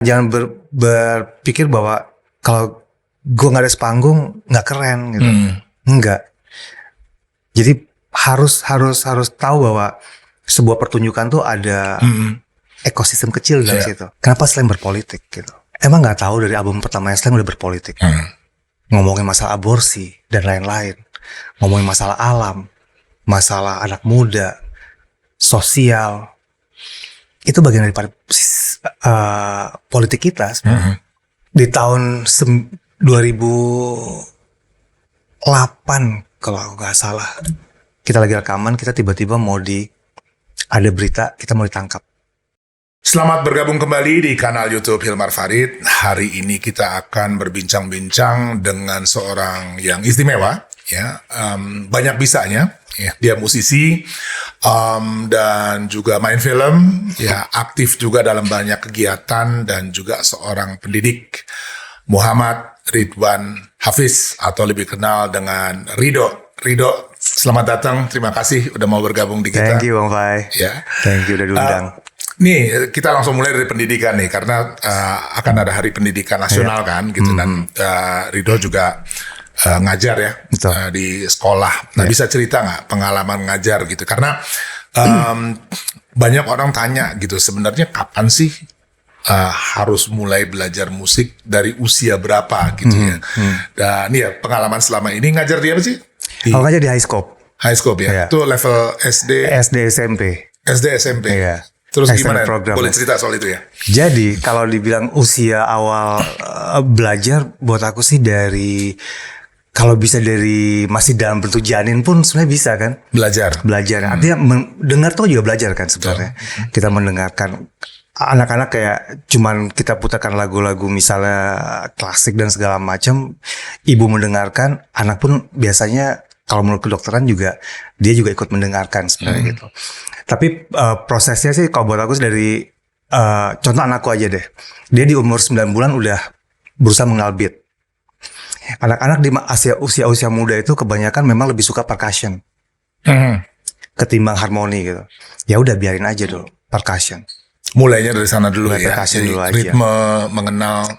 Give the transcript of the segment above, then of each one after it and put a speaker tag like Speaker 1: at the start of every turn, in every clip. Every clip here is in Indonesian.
Speaker 1: Jangan berpikir bahwa kalau gue nggak ada sepanggung nggak keren gitu. Enggak. Jadi harus tahu bahwa sebuah pertunjukan tuh ada ekosistem kecil dari situ. Kenapa Slang berpolitik gitu? Emang nggak tahu dari album pertama Slang udah berpolitik? Ngomongin masalah aborsi dan lain-lain, ngomongin masalah alam, masalah anak muda, sosial. Itu bagian daripada politik kita sebenarnya. Di tahun 2008 kalau aku nggak salah, kita lagi rekaman, kita tiba-tiba ada berita kita mau ditangkap.
Speaker 2: Selamat bergabung kembali di kanal YouTube Hilmar Farid. Hari ini kita akan berbincang-bincang dengan seorang yang istimewa, ya, banyak bisanya. Ya, dia musisi dan juga main film, ya, aktif juga dalam banyak kegiatan dan juga seorang pendidik, Muhammad Ridwan Hafiz atau lebih kenal dengan Rido. Rido, selamat datang. Terima kasih udah mau bergabung di kita.
Speaker 1: Thank you Bang Fai.
Speaker 2: Ya.
Speaker 1: Thank you udah diundang.
Speaker 2: Nih kita langsung mulai dari pendidikan nih, karena akan ada Hari Pendidikan Nasional kan, gitu, dan Rido juga ngajar ya di sekolah. Nah, bisa cerita nggak pengalaman ngajar gitu? Karena banyak orang tanya gitu, sebenarnya kapan sih harus mulai belajar musik, dari usia berapa gitu ya? Dan ya pengalaman selama ini ngajar di apa sih?
Speaker 1: Aku ngajar di High Scope.
Speaker 2: High Scope ya, itu level SD
Speaker 1: SMP.
Speaker 2: SD SMP.
Speaker 1: Iya.
Speaker 2: Terus
Speaker 1: Extended
Speaker 2: gimana?
Speaker 1: program.
Speaker 2: Boleh cerita soal itu ya?
Speaker 1: Jadi kalau dibilang usia awal belajar, buat aku sih kalau bisa dari masih dalam bentuk janin pun sebenarnya bisa kan? Belajar. Artinya dengar tuh juga belajar kan sebenarnya. Kita mendengarkan anak-anak kayak cuman kita putarkan lagu-lagu misalnya klasik dan segala macam, ibu mendengarkan, anak pun biasanya kalau menurut kedokteran juga dia juga ikut mendengarkan sebenarnya gitu. Tapi prosesnya sih kalau buat aku dari contoh anakku aja deh. Dia di umur 9 bulan udah berusaha mengenal beat. Anak-anak di usia muda itu kebanyakan memang lebih suka percussion ketimbang harmoni gitu. Ya udah biarin aja dulu percussion.
Speaker 2: Mulainya dari sana dulu ya.
Speaker 1: Jadi dulu aja.
Speaker 2: Ritme,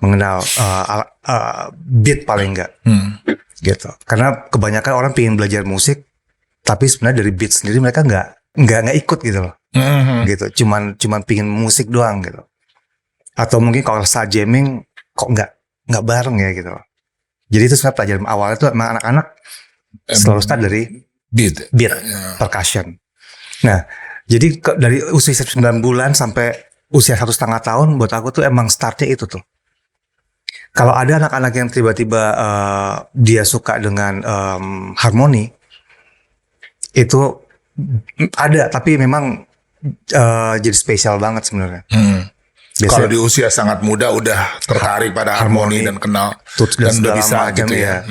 Speaker 2: mengenal
Speaker 1: beat paling enggak. Gitu. Karena kebanyakan orang pengen belajar musik, tapi sebenarnya dari beat sendiri mereka nggak ikut gitu loh. Gitu. Cuman pingin musik doang gitu. Atau mungkin kalau saat jamming kok nggak bareng ya gitu loh. Jadi itu sebenarnya pelajaran awalnya tuh emang anak-anak selalu start dari beat, percussion. Nah, jadi dari usia 9 bulan sampai usia 1,5 tahun, buat aku tuh emang startnya itu tuh. Kalau ada anak-anak yang tiba-tiba dia suka dengan harmoni, itu ada, tapi memang jadi spesial banget sebenarnya.
Speaker 2: Kalau di usia sangat muda udah tertarik pada harmoni dan kenal dan udah bisa gitu ya.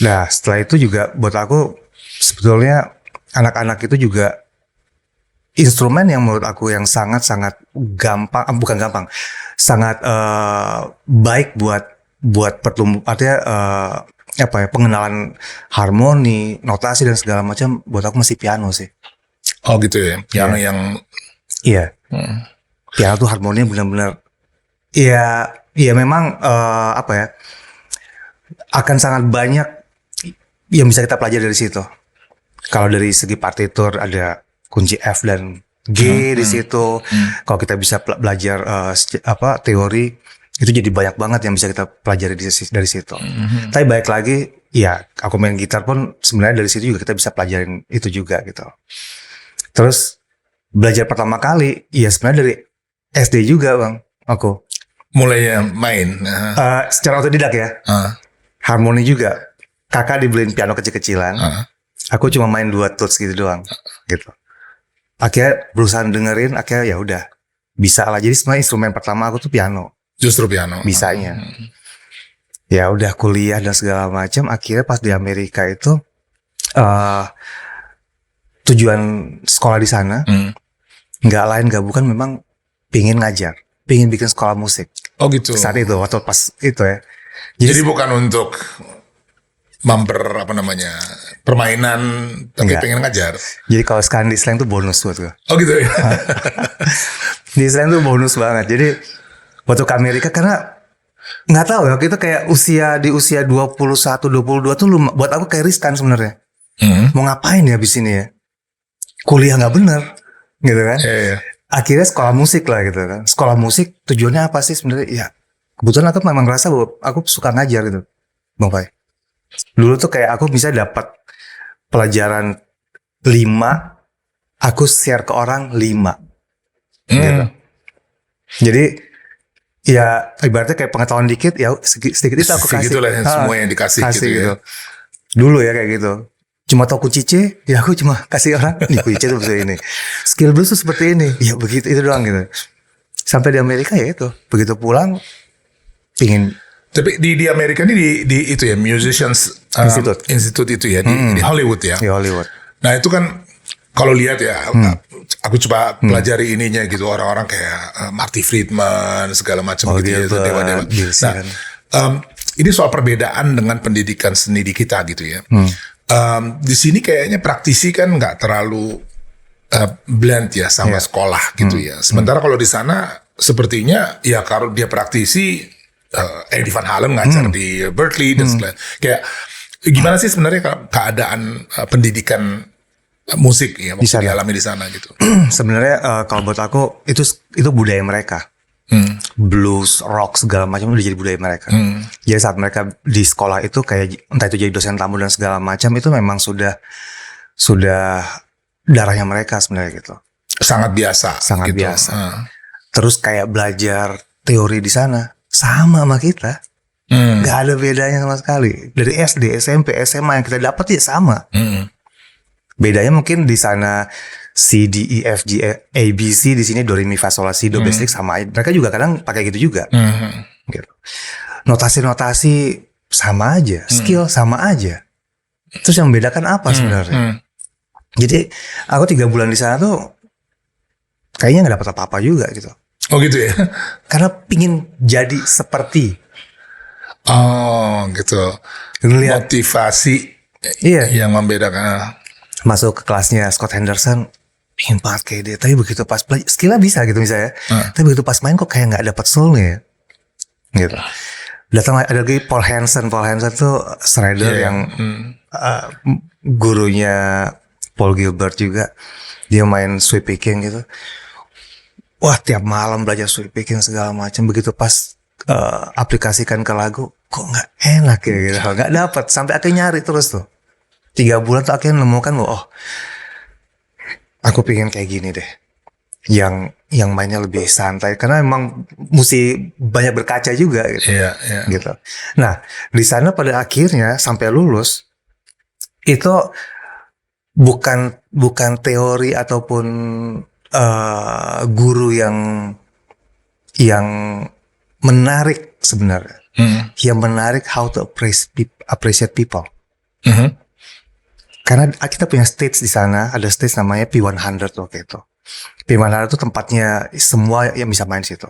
Speaker 1: Nah, setelah itu juga buat aku sebetulnya anak-anak itu juga instrumen yang menurut aku yang sangat-sangat sangat baik buat pertumbuhan, artinya pengenalan harmoni, notasi dan segala macam. Buat aku masih piano sih.
Speaker 2: Oh gitu ya, piano yang
Speaker 1: iya. Piano tuh harmoninya benar-benar, ya memang akan sangat banyak yang bisa kita pelajari dari situ. Kalau dari segi partitur ada kunci F dan G di situ. Kalau kita bisa belajar teori, itu jadi banyak banget yang bisa kita pelajari dari situ. Tapi balik lagi, ya aku main gitar pun sebenarnya dari situ juga kita bisa pelajarin itu juga gitu. Terus belajar pertama kali, ya sebenarnya dari SD juga Bang, aku.
Speaker 2: Mulainya main?
Speaker 1: Secara otodidak ya. Harmoni juga. Kakak dibeliin piano kecil-kecilan. Aku cuma main 2 tuts gitu doang. Gitu. Akhirnya berusaha dengerin, akhirnya ya udah bisa lah. Jadi sebenarnya instrumen pertama aku tuh piano.
Speaker 2: Justru piano.
Speaker 1: Bisanya. Ya udah kuliah dan segala macam. Akhirnya pas di Amerika itu tujuan sekolah di sana nggak lain nggak bukan memang pingin ngajar, pingin bikin sekolah musik.
Speaker 2: Oh gitu.
Speaker 1: Saat itu waktu pas itu ya.
Speaker 2: Jadi bukan untuk permainan, tapi pengen ngajar.
Speaker 1: Jadi kalau sekarang di slang tuh bonus buat gue.
Speaker 2: Oh gitu ya.
Speaker 1: Di slang tuh bonus banget. Jadi waktu ke Amerika karena nggak tahu ya, itu kayak di usia 21, 22 tuh buat aku kayak riskan sebenarnya. Mau ngapain ya abis ini ya? Kuliah nggak bener, gitu kan? Akhirnya sekolah musik lah gitu kan. Sekolah musik tujuannya apa sih sebenarnya? Ya kebetulan aku memang ngerasa bahwa aku suka ngajar gitu, Bang Fai. Dulu tuh kayak aku bisa dapat pelajaran 5, aku share ke orang 5. Gitu. Jadi ya ibaratnya kayak pengetahuan dikit ya sedikit itu aku kasih.
Speaker 2: Gitu lah, semua yang dikasih gitu ya.
Speaker 1: Dulu ya kayak gitu. Cuma tahu kunci C, ya aku cuma kasih orang nih kunci C itu seperti ini. Skill blues tuh seperti ini. Ya begitu itu doang gitu. Sampai di Amerika ya itu. Begitu pulang pingin.
Speaker 2: Tapi di Amerika ini di itu ya, Musicians Institute itu ya, di Hollywood ya.
Speaker 1: Di Hollywood.
Speaker 2: Nah itu kan kalau lihat ya, aku coba pelajari ininya gitu, orang-orang kayak Marty Friedman segala macam gitu ya, dewa-dewa. Nah, ini soal perbedaan dengan pendidikan seni di kita gitu ya. Di sini kayaknya praktisi kan nggak terlalu blend ya sama sekolah gitu ya. Sementara kalau di sana sepertinya ya kalau dia praktisi, Eddie Van Halen ngajar di Berkeley dan segala. Kayak gimana sih sebenarnya keadaan pendidikan musik ya waktu dialami di sana gitu?
Speaker 1: Sebenarnya kalau buat aku itu budaya mereka. Blues, rock segala macam udah jadi budaya mereka. Jadi saat mereka di sekolah itu kayak entah itu jadi dosen tamu dan segala macam itu memang sudah darahnya mereka sebenarnya gitu.
Speaker 2: Sangat biasa.
Speaker 1: Sangat gitu. Biasa. Terus kayak belajar teori di sana sama kita. Gak ada bedanya sama sekali. Dari SD, SMP, SMA yang kita dapat ya sama. Bedanya mungkin di sana C, D, E, F, G, A, B, C, di sini Do, Re, Mi, Fa, Sol, La, Si, Do, basic sama. Mereka juga kadang pakai gitu juga. Gitu. Notasi-notasi sama aja, skill sama aja. Terus yang membedakan apa sebenarnya? Jadi aku 3 bulan di sana tuh kayaknya nggak dapat apa-apa juga gitu.
Speaker 2: Oh gitu ya?
Speaker 1: Karena pingin jadi seperti.
Speaker 2: Oh gitu. Lihat. Motivasi yang membedakan.
Speaker 1: Masuk ke kelasnya Scott Henderson, pingin banget kayak dia. Tapi begitu pas belajar, skillnya bisa gitu misalnya. Tapi begitu pas main kok kayak nggak dapet soulnya, gitu. Datang ada lagi Paul Hansen tuh shredder yang gurunya Paul Gilbert juga. Dia main sweep picking gitu. Wah tiap malam belajar sweep picking segala macam. Begitu pas aplikasikan ke lagu, kok nggak enak ya gitu. Nggak dapet. Sampai akhirnya nyari terus tuh. 3 bulan tuh akhirnya menemukan aku pengen kayak gini deh, yang mainnya lebih santai karena emang mesti banyak berkaca juga gitu. Gitu. Nah di sana pada akhirnya sampai lulus itu bukan teori ataupun guru yang menarik sebenarnya. Yang menarik how to appreciate people. Karena kita punya stage di sana, ada stage namanya P100 waktu itu. P100 itu tempatnya semua yang bisa main situ.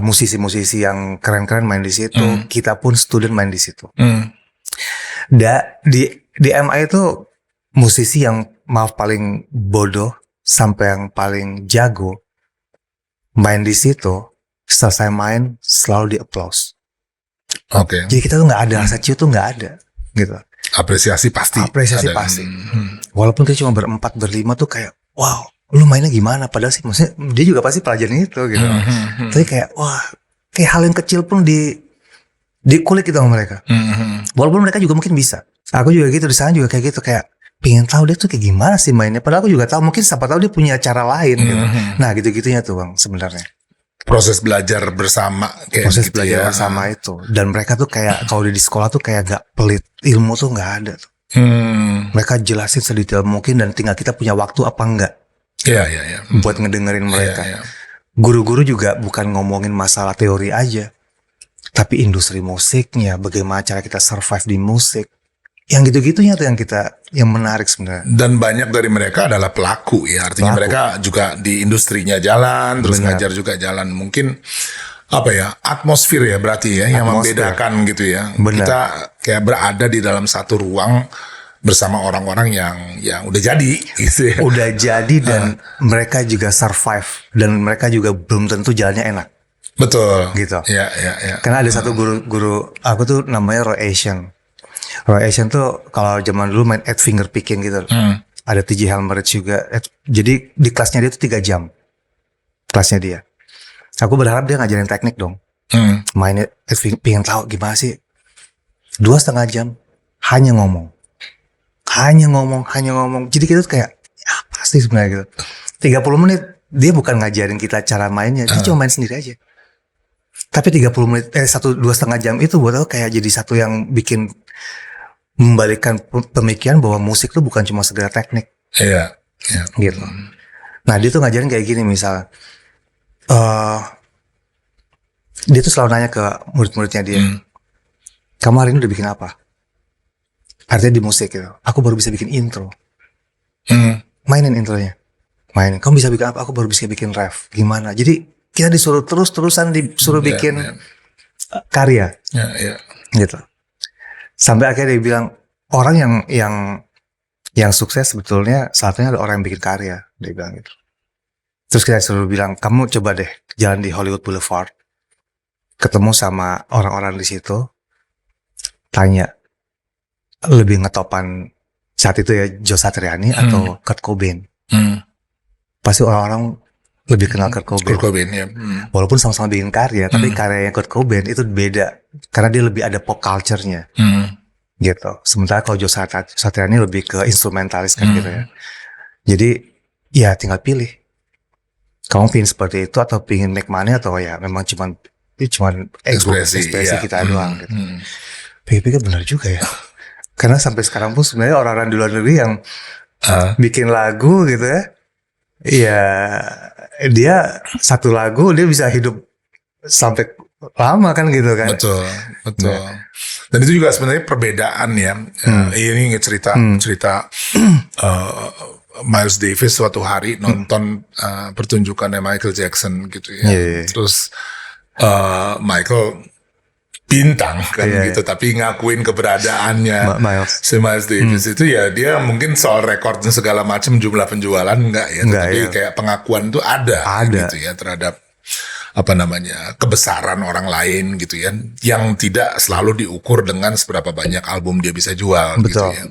Speaker 1: Musisi-musisi yang keren-keren main di situ, kita pun student main di situ. Di MI itu musisi yang maaf paling bodoh sampai yang paling jago main di situ, selesai main selalu di applause.
Speaker 2: Oke.
Speaker 1: Jadi kita tuh nggak ada rasa ciut tuh nggak ada, gitu.
Speaker 2: Apresiasi pasti.
Speaker 1: Walaupun kita cuma 4, 5 tuh kayak wow, lu mainnya gimana? Padahal sih maksudnya dia juga pasti pelajaran itu gitu. Tapi kayak wah, kayak hal yang kecil pun dikulik gitu sama mereka. Walaupun mereka juga mungkin bisa. Aku juga gitu di sana juga kayak gitu, kayak pengen tahu dia tuh kayak gimana sih mainnya. Padahal aku juga tahu mungkin siapa tahu dia punya cara lain gitu. Nah gitu-gitunya tuh Bang sebenarnya.
Speaker 2: Proses belajar bersama kayak
Speaker 1: proses
Speaker 2: gitu
Speaker 1: belajar bersama itu. Dan mereka tuh kayak kalau di sekolah tuh kayak gak pelit, ilmu tuh gak ada tuh. Mereka jelasin sedetail mungkin dan tinggal kita punya waktu apa enggak. Buat ngedengerin mereka. Guru-guru juga bukan ngomongin masalah teori aja, tapi industri musiknya, bagaimana cara kita survive di musik. Yang gitu-gitunya tuh yang menarik sebenarnya.
Speaker 2: Dan banyak dari mereka adalah pelaku ya, artinya mereka juga di industrinya jalan, terus ngajar juga jalan. Mungkin apa ya, atmosfer ya berarti ya yang membedakan gitu ya. Kita kayak berada di dalam satu ruang bersama orang-orang yang udah jadi gitu ya.
Speaker 1: Udah jadi dan mereka juga survive dan mereka juga belum tentu jalannya enak.
Speaker 2: Betul.
Speaker 1: Gitu.
Speaker 2: Ya, ya, ya.
Speaker 1: Karena ada satu guru aku tuh namanya Roy Asian. Roy Asian tuh kalau zaman dulu main at finger picking gitu. Ada TJ Helmerich juga. Jadi di kelasnya dia tuh 3 jam. Kelasnya dia. Aku berharap dia ngajarin teknik dong. Mainnya at finger, pengen tahu gimana sih. 2,5 jam hanya ngomong. Jadi kita tuh kayak apa sih sebenarnya gitu. 30 menit dia bukan ngajarin kita cara mainnya, dia cuma main sendiri aja. Tapi 30 menit 2,5 jam itu buat aku kayak jadi satu yang bikin membalikkan pemikiran bahwa musik tuh bukan cuma sekedar teknik.
Speaker 2: Iya,
Speaker 1: gitu. Nah, dia tuh ngajarin kayak gini misal dia tuh selalu nanya ke murid-muridnya dia, kamu hari ini udah bikin apa? Artinya di musik gitu. Aku baru bisa bikin intro. Mainin intronya. Mainin. Kamu bisa bikin apa? Aku baru bisa bikin ref. Gimana? Jadi kita disuruh terus-terusan disuruh bikin karya. Gitu. Sampai akhirnya dia bilang orang yang sukses sebetulnya satunya ada orang yang bikin karya. Dia bilang gitu. Terus kita selalu bilang, kamu coba deh jalan di Hollywood Boulevard. Ketemu sama orang-orang di situ. Tanya, lebih ngetopan saat itu ya Joe Satriani atau Kurt Cobain. Pasti orang-orang lebih kenal Kurt Cobain. Ya. Walaupun sama-sama bikin karya, tapi karyanya Kurt Cobain itu beda karena dia lebih ada pop culture-nya. Gitu. Sementara kalau Joe Satriani lebih ke instrumentalis kan gitu ya. Jadi ya tinggal pilih. Kamu pingin seperti itu atau pingin make money atau ya memang cuman ekspresi kita doang gitu. Pikir-pikir benar juga ya. Karena sampai sekarang pun sebenarnya orang-orang di luar negeri yang bikin lagu gitu ya. Ya dia satu lagu dia bisa hidup sampai lama kan gitu kan.
Speaker 2: Betul. Nah. Dan itu juga sebenarnya perbedaan ya. Ini cerita Miles Davis suatu hari nonton pertunjukannya Michael Jackson gitu ya. Terus Michael bintang kan gitu, tapi ngakuin keberadaannya si Miles Davis itu ya dia mungkin soal rekornya segala macam jumlah penjualan enggak ya, tapi kayak pengakuan itu ada gitu ya terhadap apa namanya kebesaran orang lain gitu ya, yang tidak selalu diukur dengan seberapa banyak album dia bisa jual. Betul. Gitu ya.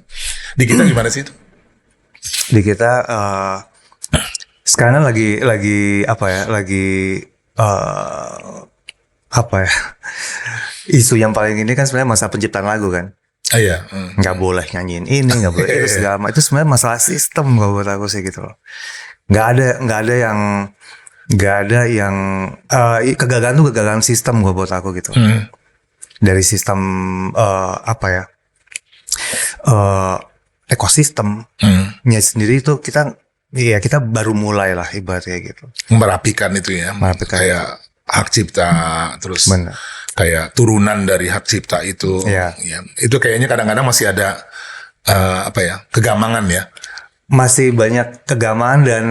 Speaker 2: Di kita gimana sih itu?
Speaker 1: Di kita sekarang lagi isu yang paling ini kan sebenarnya masalah penciptaan lagu kan.
Speaker 2: Iya.
Speaker 1: Nggak boleh nyanyiin ini, nggak boleh itu segala macam. Itu sebenarnya masalah sistem kalau buat aku sih gitu loh. Nggak ada yang kegagalan tuh kegagalan sistem buat aku gitu. Dari sistem ekosistemnya sendiri itu kita baru mulai lah ibaratnya gitu.
Speaker 2: Merapikan itu ya. Kayak hak cipta terus. Bener. Kayak turunan dari hak cipta itu, ya, itu kayaknya kadang-kadang masih ada kegamangan ya.
Speaker 1: Masih banyak kegamangan dan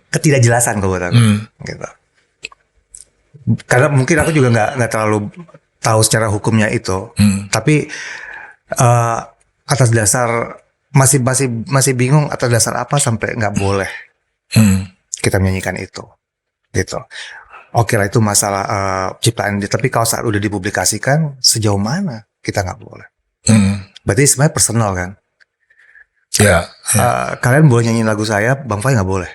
Speaker 1: ketidakjelasan kalau buat aku, gitu. Karena mungkin aku juga nggak terlalu tahu secara hukumnya itu, tapi atas dasar masih bingung atas dasar apa sampai nggak boleh kita menyanyikan itu, gitu. Oke lah itu masalah ciptaan dia, tapi kalau saat udah dipublikasikan sejauh mana kita nggak boleh. Berarti sebenarnya personal kan. Kalian boleh nyanyiin lagu saya, Bang Fai nggak boleh.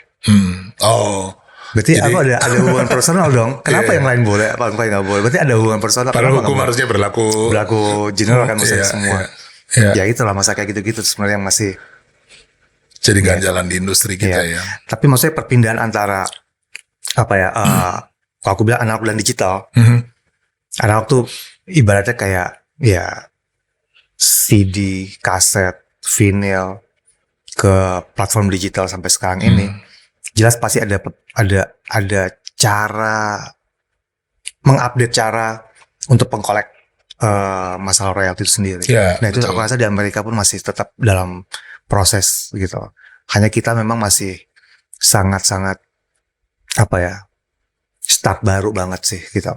Speaker 1: Berarti jadi, aku ada hubungan personal dong. Kenapa yang lain boleh, Bang Fai nggak boleh? Berarti ada hubungan personal.
Speaker 2: Padahal hukum harusnya berlaku
Speaker 1: general kan misalnya semua. Ya itulah masa kayak gitu-gitu sebenarnya yang masih
Speaker 2: jadi ganjalan di industri kita ya.
Speaker 1: Tapi maksudnya perpindahan antara kalau aku bilang analog dan digital, analog tuh ibaratnya kayak ya CD, kaset, vinyl ke platform digital sampai sekarang ini, jelas pasti ada cara mengupdate cara untuk pengkolek masalah royalti itu sendiri. Nah itu aku rasa di Amerika pun masih tetap dalam proses gitu. Hanya kita memang masih sangat-sangat start baru banget sih gitu.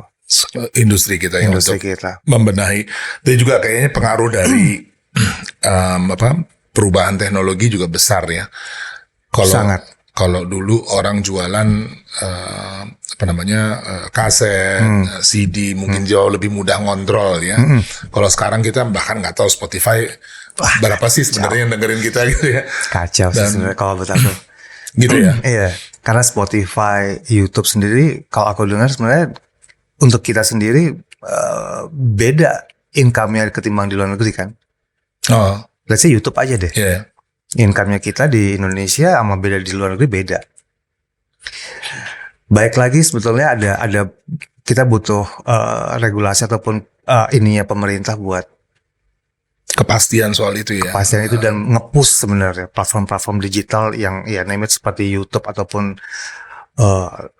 Speaker 2: Industri kita yang untuk membenahi. Dan juga kayaknya pengaruh dari perubahan teknologi juga besar ya. Kalau Kalau dulu orang jualan kaset, CD mungkin jauh lebih mudah ngontrol ya. Kalau sekarang kita bahkan nggak tahu Spotify berapa sih sebenarnya yang dengerin kita gitu ya.
Speaker 1: Kacau sih sebenarnya kalau buat aku.
Speaker 2: Gitu ya.
Speaker 1: Iya, karena Spotify, YouTube sendiri kalau aku dengar sebenarnya untuk kita sendiri beda income-nya ketimbang di luar negeri kan.
Speaker 2: Oh,
Speaker 1: Let's say YouTube aja deh.
Speaker 2: iya.
Speaker 1: Income-nya kita di Indonesia sama beda di luar negeri beda. Baik lagi sebetulnya ada kita butuh regulasi ataupun ininya pemerintah buat
Speaker 2: Kepastian soal itu ya.
Speaker 1: kepastian itu dan nge-push sebenarnya platform-platform digital yang ya name it seperti YouTube ataupun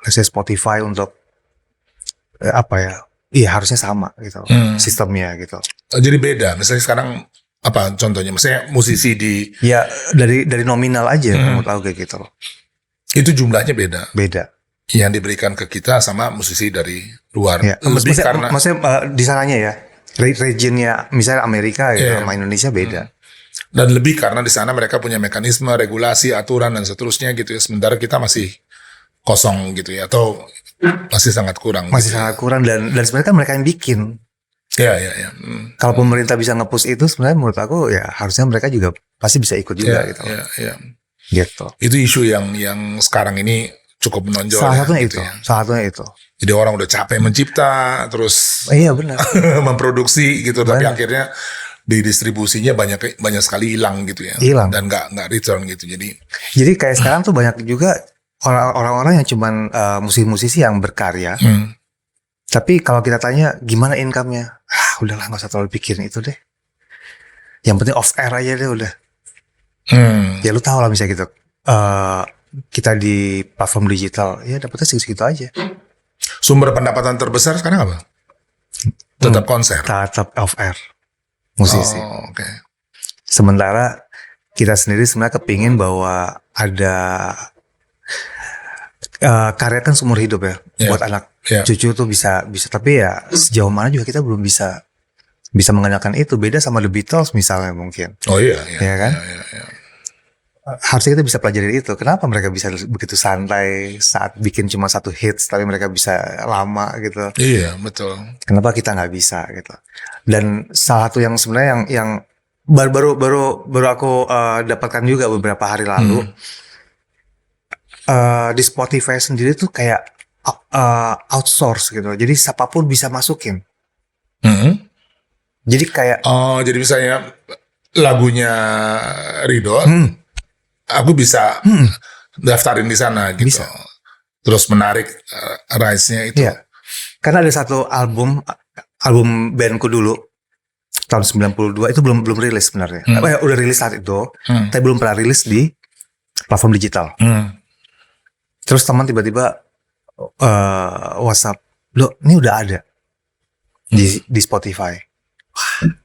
Speaker 1: let's say Spotify untuk apa ya? Iya harusnya sama gitu sistemnya gitu.
Speaker 2: Jadi beda. Misalnya sekarang apa contohnya? Misalnya musisi di
Speaker 1: Ya dari nominal aja kamu tahu kayak gitu.
Speaker 2: itu jumlahnya beda.
Speaker 1: Beda.
Speaker 2: Yang diberikan ke kita sama musisi dari luar.
Speaker 1: Ya.
Speaker 2: Lebih karena
Speaker 1: maksudnya di sananya ya. Regionnya misalnya Amerika ya sama Indonesia beda.
Speaker 2: dan lebih karena di sana mereka punya mekanisme, regulasi, aturan dan seterusnya gitu ya. Sementara kita masih kosong gitu ya atau masih sangat kurang.
Speaker 1: Masih
Speaker 2: gitu
Speaker 1: sangat kurang dan sebenarnya kan mereka yang bikin.
Speaker 2: ya.
Speaker 1: Kalau pemerintah bisa nge-push itu sebenarnya menurut aku ya harusnya mereka juga pasti bisa ikut juga gitu.
Speaker 2: Ya.
Speaker 1: Gitu.
Speaker 2: Itu isu yang sekarang ini cukup menonjol.
Speaker 1: Salah satunya
Speaker 2: gitu
Speaker 1: itu.
Speaker 2: ya.
Speaker 1: Salah satunya itu.
Speaker 2: Jadi orang udah capek mencipta, terus
Speaker 1: Iya benar.
Speaker 2: memproduksi gitu, tapi akhirnya di distribusinya banyak sekali hilang gitu ya.
Speaker 1: Hilang.
Speaker 2: Dan nggak return gitu.
Speaker 1: Jadi kayak sekarang tuh banyak juga orang-orang yang cuman musisi-musisi yang berkarya. Tapi kalau kita tanya gimana income-nya? Udahlah nggak usah terlalu pikirin itu deh. Yang penting off air aja deh udah. Ya lu tahu lah misalnya gitu. Kita di platform digital ya dapetnya segitu aja.
Speaker 2: Sumber pendapatan terbesar sekarang apa? Tetap konser.
Speaker 1: Tetap off air musisi.
Speaker 2: Oh, oke.
Speaker 1: Sementara kita sendiri sebenarnya kepingin bahwa ada karya kan seumur hidup ya buat anak cucu tuh bisa tapi ya sejauh mana juga kita belum bisa mengandalkan itu. Beda sama The Beatles misalnya mungkin.
Speaker 2: Oh iya.
Speaker 1: Ya kan?
Speaker 2: Iya.
Speaker 1: Harusnya kita bisa pelajari itu. Kenapa mereka bisa begitu santai saat bikin cuma satu hits, tapi mereka bisa lama gitu.
Speaker 2: Iya, betul.
Speaker 1: Kenapa kita nggak bisa gitu? Dan salah satu yang sebenarnya yang baru aku dapatkan juga beberapa hari lalu di Spotify sendiri tuh kayak outsource gitu. Jadi siapapun bisa masukin. Jadi kayak
Speaker 2: jadi misalnya lagunya Ridho. Aku bisa daftarin di sana gitu.
Speaker 1: Bisa.
Speaker 2: Terus menarik rights-nya itu.
Speaker 1: Iya. Karena ada satu album bandku dulu tahun 92 itu belum rilis sebenarnya. Udah rilis saat itu, tapi belum pernah rilis di platform digital. Terus teman tiba-tiba WhatsApp, "Loh, ini udah ada di Spotify." Wah.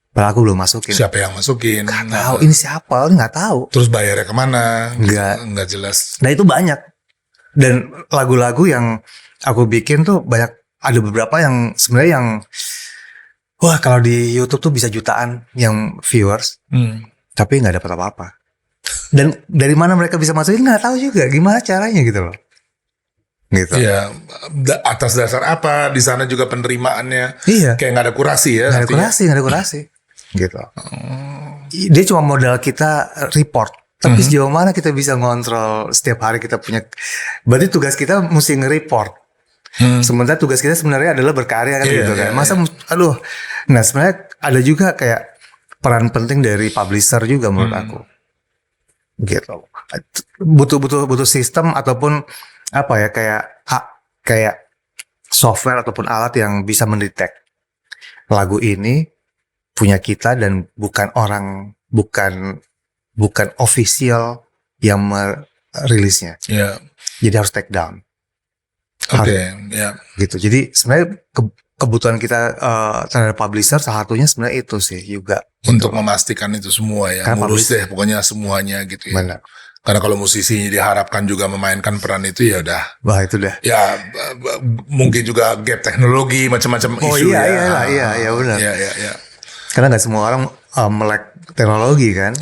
Speaker 1: Padahal aku belum masukin.
Speaker 2: Siapa yang masukin?
Speaker 1: Gak tahu ini siapa, nggak tahu.
Speaker 2: Terus bayarnya kemana?
Speaker 1: Nggak
Speaker 2: jelas.
Speaker 1: Nah itu banyak. Dan lagu-lagu yang aku bikin tuh banyak. Ada beberapa yang sebenarnya yang wah kalau di YouTube tuh bisa jutaan yang viewers, tapi nggak dapat apa-apa. Dan dari mana mereka bisa masukin nggak tahu juga. Gimana caranya gitu loh. Gitu.
Speaker 2: Iya, atas dasar apa? Di sana juga penerimaannya.
Speaker 1: Iya.
Speaker 2: Kayak nggak ada kurasi ya.
Speaker 1: Nggak ada kurasi. Gitu. Dia cuma modal kita report. Tapi sejauh mana kita bisa ngontrol setiap hari kita punya. Berarti tugas kita mesti nge-report. Sementara tugas kita sebenarnya adalah berkarya kan gitu kan. Masa aduh. Nah sebenarnya ada juga kayak peran penting dari publisher juga menurut aku. Gitu. Butuh sistem ataupun apa ya kayak software ataupun alat yang bisa mendetek lagu ini punya kita dan bukan official yang merilisnya.
Speaker 2: Iya.
Speaker 1: Jadi harus take down.
Speaker 2: Oke, ya.
Speaker 1: Gitu. Jadi sebenarnya kebutuhan kita terhadap publisher salah satunya sebenarnya itu sih juga.
Speaker 2: Untuk memastikan itu semua ya.
Speaker 1: Karena
Speaker 2: mulus deh pokoknya semuanya gitu ya.
Speaker 1: Benar.
Speaker 2: Karena kalau musisi diharapkan juga memainkan peran itu ya udah.
Speaker 1: Wah itu dah.
Speaker 2: Ya mungkin juga gap teknologi macam-macam isu ya.
Speaker 1: Iya benar.
Speaker 2: Iya.
Speaker 1: Karena nggak semua orang melek teknologi kan.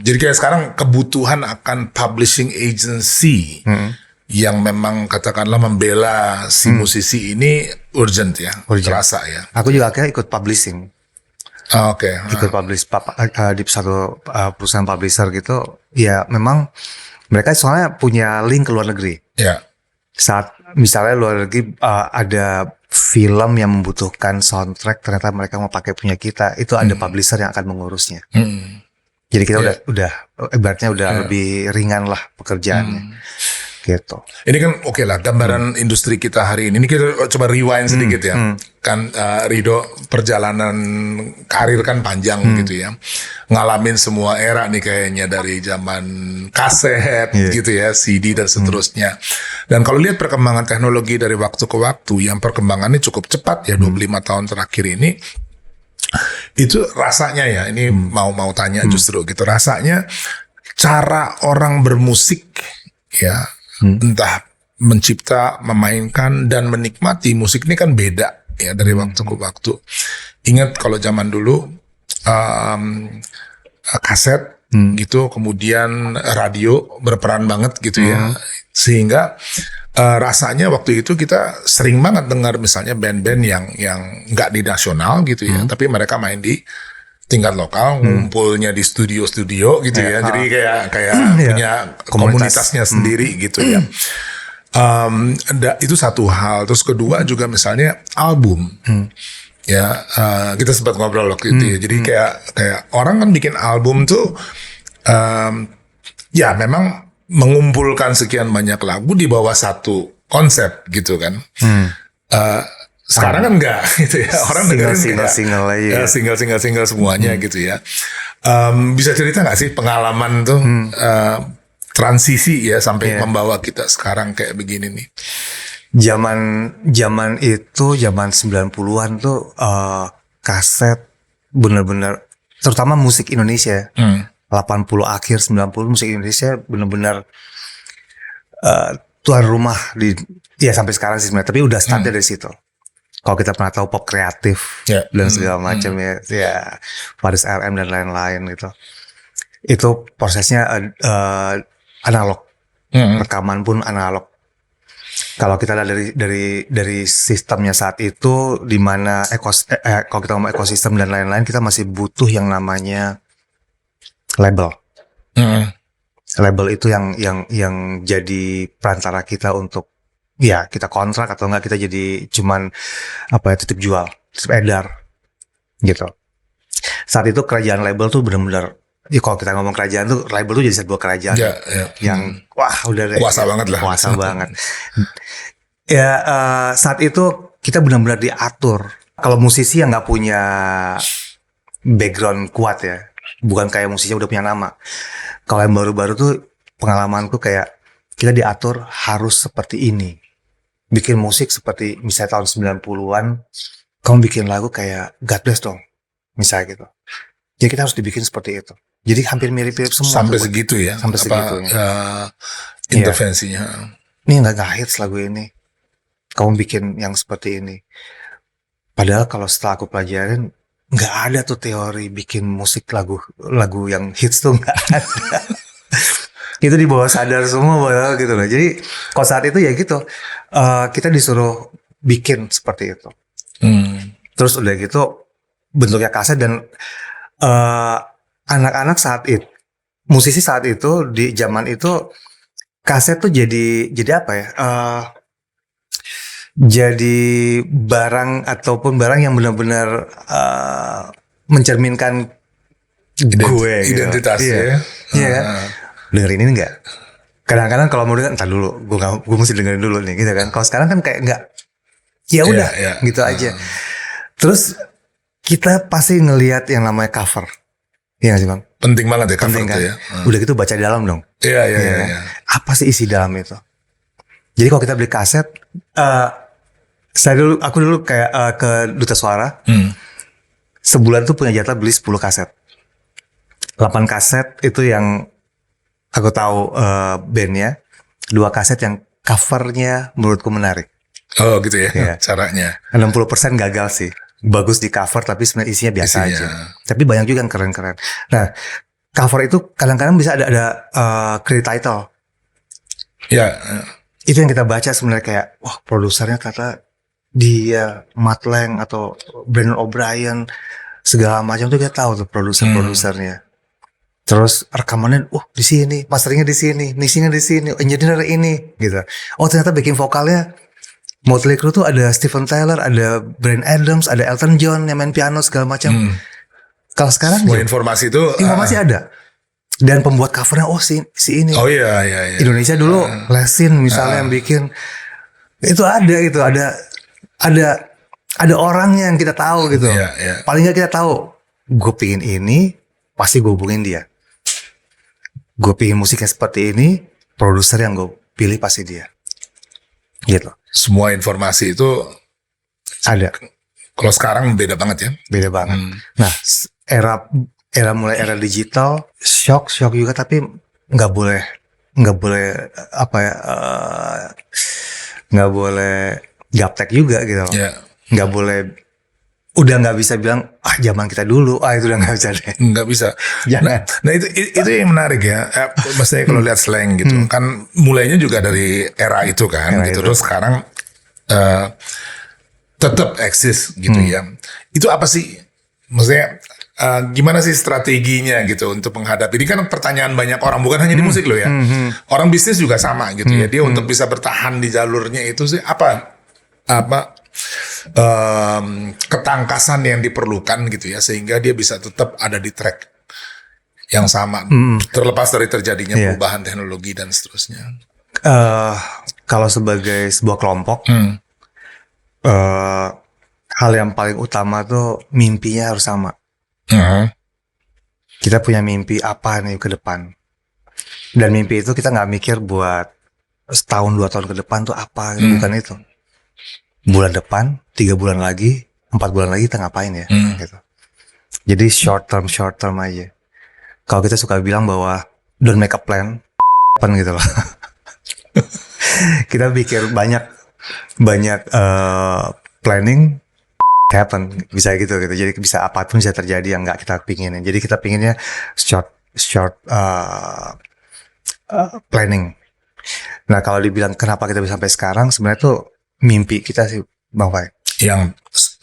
Speaker 2: Jadi kayak sekarang kebutuhan akan publishing agency yang memang katakanlah membela si musisi ini urgent ya, terasa ya.
Speaker 1: Aku juga akhirnya ikut publishing.
Speaker 2: Oke.
Speaker 1: Ikut publish di satu perusahaan publisher gitu. Ya memang mereka soalnya punya link ke luar negeri.
Speaker 2: Ya.
Speaker 1: Saat misalnya luar negeri ada film yang membutuhkan soundtrack, ternyata mereka mau pakai punya kita, itu ada publisher yang akan mengurusnya. Jadi kita udah ibaratnya udah lebih ringan lah pekerjaannya. Gitu.
Speaker 2: Ini kan oke lah gambaran industri kita hari ini. Ini kita coba rewind sedikit ya. Kan Rido perjalanan karir kan panjang gitu ya. Ngalamin semua era nih kayaknya dari zaman kaset gitu ya, CD dan seterusnya. Dan kalau lihat perkembangan teknologi dari waktu ke waktu, yang perkembangannya cukup cepat ya 25 tahun terakhir ini. Itu rasanya ya, ini mau tanya justru gitu. Rasanya cara orang bermusik ya, entah mencipta, memainkan dan menikmati musik ini kan beda ya dari waktu ke waktu. Ingat kalau zaman dulu kaset gitu, kemudian radio berperan banget gitu ya, sehingga rasanya waktu itu kita sering banget dengar misalnya band-band yang nggak di nasional gitu ya, tapi mereka main di tingkat lokal, ngumpulnya di studio-studio gitu ya. Jadi kayak punya komunitasnya sendiri gitu ya. Itu satu hal. Terus kedua juga misalnya album. Ya, kita sempat ngobrol waktu itu ya. Jadi kayak orang kan bikin album tuh ya memang mengumpulkan sekian banyak lagu di bawah satu konsep gitu kan. Sekarang kan enggak gitu ya, orang dengerin single semuanya gitu ya. Bisa cerita nggak sih pengalaman tuh transisi ya sampai membawa kita sekarang kayak begini nih?
Speaker 1: Zaman itu, zaman 90-an tuh kaset bener-bener, terutama musik Indonesia 80 akhir 90 musik Indonesia bener-bener tuan rumah ya sampai sekarang sih sebenarnya, tapi udah startnya dari situ. Kalau kita pernah tahu pop kreatif dan segala macam ya Faris RM dan lain-lain gitu. Itu prosesnya analog. Rekaman pun analog. Kalau kita lihat dari sistemnya saat itu, di mana kalau kita ngomong ekosistem dan lain-lain, kita masih butuh yang namanya label. Label itu yang jadi perantara kita untuk ya kita kontrak atau enggak kita jadi cuman titip jual, titip edar gitu. Saat itu kerajaan label tuh benar-benar, ya kalau kita ngomong kerajaan tuh, label tuh jadi sebuah kerajaan yang wah udah deh,
Speaker 2: kuasa banget lah,
Speaker 1: kuasa banget. Ya saat itu kita benar-benar diatur. Kalau musisi yang nggak punya background kuat ya, bukan kayak musisi yang udah punya nama. Kalau yang baru-baru tuh pengalamanku kayak kita diatur harus seperti ini. Bikin musik seperti misalnya tahun 90-an, kamu bikin lagu kayak God Bless dong, misalnya gitu. Jadi kita harus dibikin seperti itu. Jadi hampir mirip-mirip semua.
Speaker 2: Sampai segitu ya?
Speaker 1: Sampai segitu.
Speaker 2: Intervensinya.
Speaker 1: Ini nggak hits lagu ini. Kamu bikin yang seperti ini. Padahal kalau setelah aku pelajarin, nggak ada tuh teori bikin musik lagu yang hits tuh nggak ada. Itu di bawah sadar semua gitu loh. Jadi kalau saat itu ya gitu, kita disuruh bikin seperti itu. Terus udah gitu bentuknya kaset dan anak-anak saat itu, musisi saat itu di zaman itu kaset tuh jadi apa ya? Jadi barang ataupun barang yang benar-benar mencerminkan gue
Speaker 2: identitas
Speaker 1: gitu. Iya kan? Dengerin ini enggak? Kadang-kadang kalau mau denger entar dulu, gue mesti dengerin dulu nih gitu kan. Kalau sekarang kan kayak enggak, ya udah gitu aja. Terus kita pasti ngelihat yang namanya cover. Iya gak sih Bang?
Speaker 2: Penting banget ya cover.
Speaker 1: Penting kan?
Speaker 2: Ya.
Speaker 1: Udah gitu baca di dalam dong.
Speaker 2: Iya.
Speaker 1: Apa sih isi dalam itu? Jadi kalau kita beli kaset, aku dulu kayak ke Duta Suara. Sebulan tuh punya jatah beli 10 kaset. 8 kaset itu yang aku tahu bandnya. 2 kaset yang covernya menurutku menarik.
Speaker 2: Oh gitu ya caranya.
Speaker 1: 60% gagal sih. Bagus di cover tapi sebenarnya isinya biasa aja. Tapi banyak juga yang keren-keren. Nah, cover itu kadang-kadang bisa ada credit title.
Speaker 2: Ya.
Speaker 1: Itu yang kita baca sebenarnya kayak, wah produsernya kata dia Matt Lang atau Brandon O'Brien segala macam tuh kita tahu tuh produsernya. Terus rekamannya, di sini, masteringnya di sini, mixingnya di sini, engineer ini, gitu. Oh ternyata backing vokalnya Motley Crue tuh ada Steven Tyler, ada Bryan Adams, ada Elton John yang main piano segala macam. Kalau sekarang
Speaker 2: semua informasi itu
Speaker 1: ada. Dan pembuat covernya si ini.
Speaker 2: Oh iya.
Speaker 1: Indonesia dulu Lesin misalnya yang bikin itu ada orangnya yang kita tahu gitu. Paling nggak kita tahu. Gue pingin ini, pasti gue hubungin dia. Gue pingin musiknya seperti ini, produser yang gue pilih pasti dia. Gitu.
Speaker 2: Semua informasi itu
Speaker 1: ada.
Speaker 2: Kalau sekarang beda banget ya.
Speaker 1: Beda banget. Nah, mulai era digital, shock juga, tapi nggak boleh nggak boleh gaptek juga gitu. Nggak boleh. Udah nggak bisa bilang zaman kita dulu itu udah nggak bisa deh.
Speaker 2: Nggak bisa.
Speaker 1: Jangan.
Speaker 2: Nah itu yang menarik ya. Maksudnya kalau lihat slang gitu kan mulainya juga dari era itu kan. Gitu. Terus sekarang tetap eksis gitu ya. Itu apa sih? Maksudnya gimana sih strateginya gitu untuk menghadapi ini kan pertanyaan banyak orang bukan hanya di musik loh ya. Orang bisnis juga sama gitu ya. Dia untuk bisa bertahan di jalurnya itu sih apa ketangkasan yang diperlukan gitu ya sehingga dia bisa tetap ada di track yang sama terlepas dari terjadinya perubahan teknologi dan seterusnya.
Speaker 1: Kalau sebagai sebuah kelompok hal yang paling utama tuh mimpinya harus sama. Kita punya mimpi apa nih ke depan, dan mimpi itu kita nggak mikir buat setahun 2 tahun ke depan tuh apa, bukan itu. Bulan depan, 3 bulan lagi, 4 bulan lagi kita ngapain ya gitu. Jadi short term aja. Kalau kita suka bilang bahwa don't make a plan gitu loh. Kita pikir banyak planning happen, bisa gitu. Jadi bisa apapun bisa terjadi yang nggak kita pinginin. Jadi kita pinginnya short planning. Nah kalau dibilang kenapa kita bisa sampai sekarang, sebenarnya tuh mimpi kita sih Bang Fai.
Speaker 2: Yang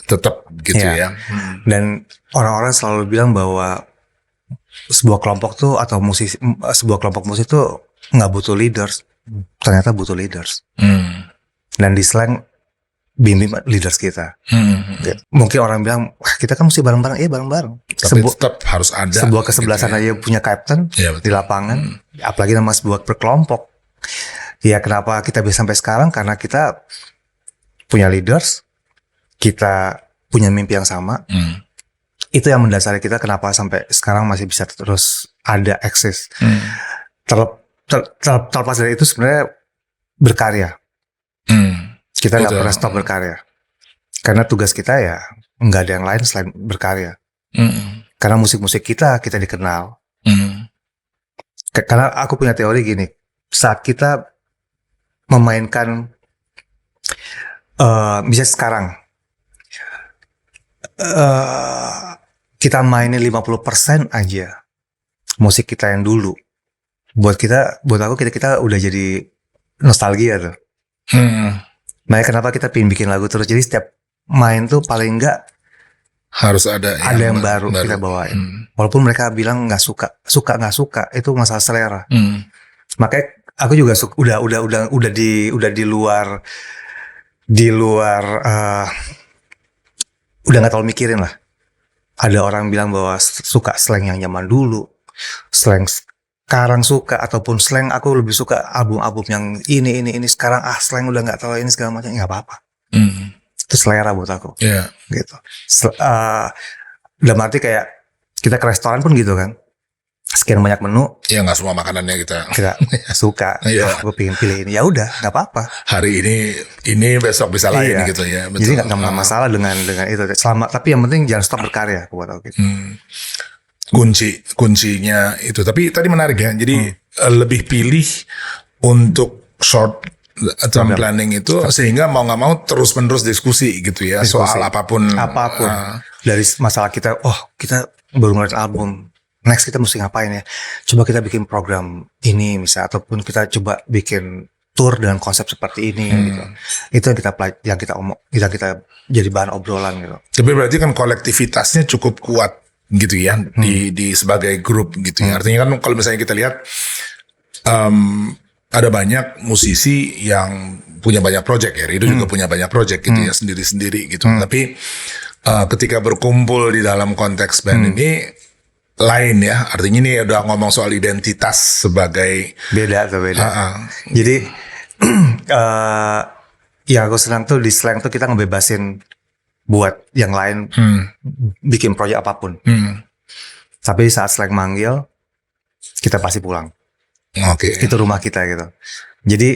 Speaker 2: tetap gitu ya.
Speaker 1: Dan orang-orang selalu bilang bahwa sebuah kelompok kelompok musik tuh nggak butuh leaders. Ternyata butuh leaders. Dan di slang bimbing leaders kita. Mungkin orang bilang, wah kita kan mesti bareng-bareng. Iya bareng-bareng.
Speaker 2: Tapi tetap harus ada.
Speaker 1: Sebuah kesebelasan gitu ya. Aja punya captain di lapangan. Apalagi nama sebuah berkelompok. Ya kenapa kita bisa sampai sekarang? Karena kita punya leaders, kita punya mimpi yang sama. Itu yang mendasari kita kenapa sampai sekarang masih bisa terus ada eksis. Terlepas dari itu sebenarnya berkarya. Kita nggak pernah stop berkarya. Karena tugas kita ya nggak ada yang lain selain berkarya. Karena musik-musik kita dikenal. Karena aku punya teori gini, saat kita memainkan bisa sekarang kita mainin 50% aja musik kita yang dulu, buat aku kita udah jadi nostalgia tuh. Makanya kenapa kita pengen bikin lagu terus. Jadi setiap main tuh paling enggak
Speaker 2: harus ada
Speaker 1: yang baru kita bawain. Walaupun mereka bilang nggak suka itu masalah selera. Makanya aku juga udah di luar udah nggak terlalu mikirin lah. Ada orang bilang bahwa suka slang yang zaman dulu, slang sekarang suka, ataupun slang aku lebih suka album-album yang ini sekarang slang udah nggak terlalu ini segala macam, nggak apa-apa. Itu selera buat aku. Gitu. Dalam arti kayak kita ke restoran pun gitu kan, sekian banyak menu.
Speaker 2: Ya nggak semua makanannya kita
Speaker 1: suka. Gue pengen pilih ini, ya udah nggak apa-apa.
Speaker 2: Hari ini besok bisa lain gitu ya.
Speaker 1: Betul. Jadi nggak masalah dengan itu. Tapi yang penting jangan stop berkarya buat aku gitu.
Speaker 2: Kuncinya itu. Tapi tadi menarik ya. Jadi lebih pilih untuk short term planning itu sehingga mau nggak mau terus menerus diskusi gitu ya soal apapun.
Speaker 1: Dari masalah kita, kita baru ngeluarin album. next kita mesti ngapain ya? Coba kita bikin program ini misalnya, ataupun kita coba bikin tour dengan konsep seperti ini gitu. Itu yang kita jadi bahan obrolan gitu.
Speaker 2: Tapi berarti kan kolektivitasnya cukup kuat gitu ya di sebagai grup gitu ya. Artinya kan kalau misalnya kita lihat ada banyak musisi yang punya banyak project ya. Rido juga punya banyak project gitu ya, sendiri-sendiri gitu. Tapi ketika berkumpul di dalam konteks band ini lain ya. Artinya ini udah ngomong soal identitas sebagai
Speaker 1: beda. Jadi ya aku senang tuh di Slang tuh kita ngebebasin buat yang lain bikin proyek apapun. Tapi saat Slang manggil, kita pasti pulang.
Speaker 2: Oke.
Speaker 1: Itu rumah kita gitu. Jadi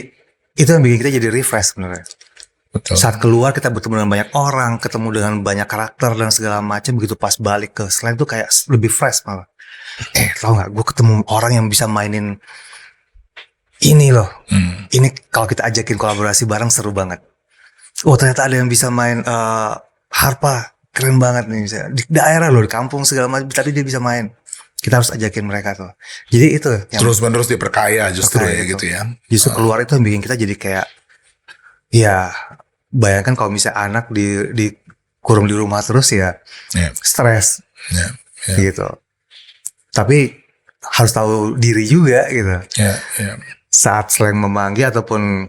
Speaker 1: itu yang bikin kita jadi refresh sebenarnya.
Speaker 2: Betul.
Speaker 1: Saat keluar kita bertemu dengan banyak orang, ketemu dengan banyak karakter dan segala macam. Begitu pas balik ke Slang tuh kayak lebih fresh malah. Tau gak, gue ketemu orang yang bisa mainin ini loh. Ini kalau kita ajakin kolaborasi bareng seru banget. Oh ternyata ada yang bisa main harpa, keren banget nih. Di daerah loh, di kampung segala macam, tapi dia bisa main. Kita harus ajakin mereka tuh. Jadi itu yang
Speaker 2: terus menerus diperkaya justru ya gitu ya.
Speaker 1: Justru keluar itu yang bikin kita jadi kayak, ya bayangkan kalau misalnya anak di kurung di rumah terus ya stres gitu. Tapi harus tahu diri juga gitu. Saat Slang memanggil ataupun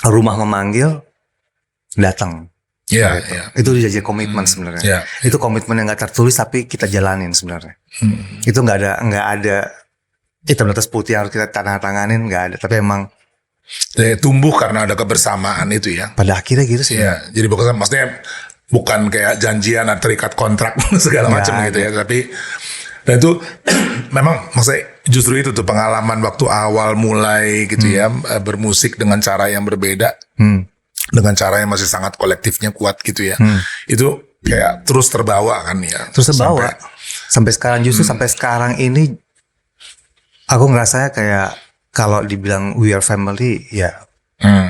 Speaker 1: rumah memanggil, datang. Itu udah jadi komitmen sebenarnya. Itu komitmen yang nggak tertulis tapi kita jalanin sebenarnya. Itu nggak ada hitam di atas putih harus kita tanganin, nggak ada. Tapi emang
Speaker 2: tumbuh karena ada kebersamaan itu ya.
Speaker 1: Pada akhirnya gitu sih.
Speaker 2: Ya, jadi maksudnya bukan kayak janjian atau terikat kontrak segala macam gitu ya. Tapi dan itu memang maksudnya justru itu tuh pengalaman waktu awal mulai gitu ya, bermusik dengan cara yang berbeda. Dengan cara yang masih sangat kolektifnya kuat gitu ya. Itu kayak terus terbawa kan ya.
Speaker 1: Terus terbawa. Sampai sekarang justru sampai sekarang ini aku ngerasanya kayak kalau dibilang we are family ya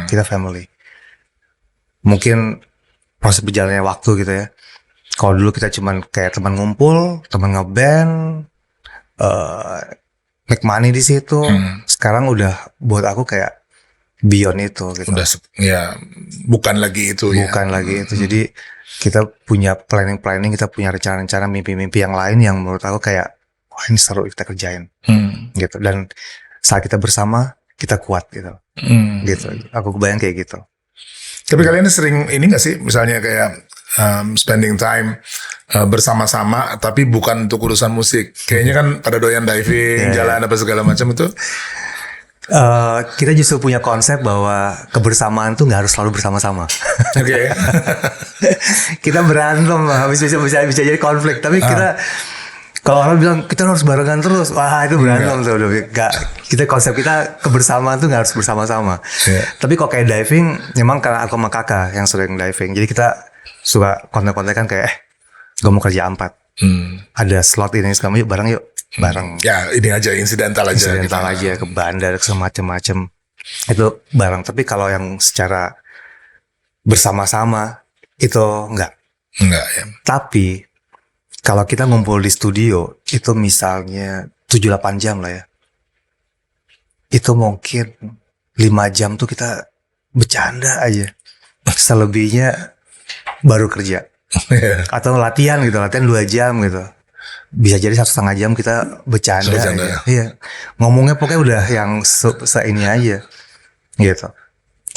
Speaker 1: kita family. Mungkin proses berjalannya waktu gitu ya. Kalau dulu kita cuman kayak teman ngumpul, teman ngeband, make money di situ. Sekarang udah buat aku kayak beyond itu gitu.
Speaker 2: Udah ya bukan lagi itu ya.
Speaker 1: Bukan lagi itu. Jadi kita punya planning, kita punya rencana-rencana, mimpi-mimpi yang lain yang menurut aku kayak wah ini seru kita kerjain. Gitu. Dan saat kita bersama kita kuat gitu. Gitu. Aku kebayang kayak gitu.
Speaker 2: Tapi kalian sering ini gak sih misalnya kayak spending time bersama-sama tapi bukan untuk urusan musik. Kayaknya kan pada doyan diving, jalan apa segala macam itu.
Speaker 1: Kita justru punya konsep bahwa kebersamaan tuh nggak harus selalu bersama-sama.
Speaker 2: Oke.
Speaker 1: Kita berantem, bisa jadi konflik. Tapi kita kalau orang bilang kita harus barengan terus, wah itu berantem tuh. Kita konsep kita kebersamaan tuh nggak harus bersama-sama. Tapi kalau kayak diving, memang karena aku sama kakak yang sering diving, jadi kita suka kontak-kontakan kayak gue mau kerja 4. Ada slot ini segala yuk bareng yuk. Bareng
Speaker 2: ya ini aja insidental aja
Speaker 1: ke bandar ke semacam itu bareng. Tapi kalau yang secara bersama-sama itu enggak
Speaker 2: ya.
Speaker 1: Tapi kalau kita ngumpul di studio itu misalnya 7-8 jam lah ya, itu mungkin 5 jam tuh kita bercanda aja, selebihnya baru kerja atau latihan 2 jam gitu. Bisa jadi 1,5 jam kita bercanda ya. Iya. Ngomongnya pokoknya udah yang ini aja gitu.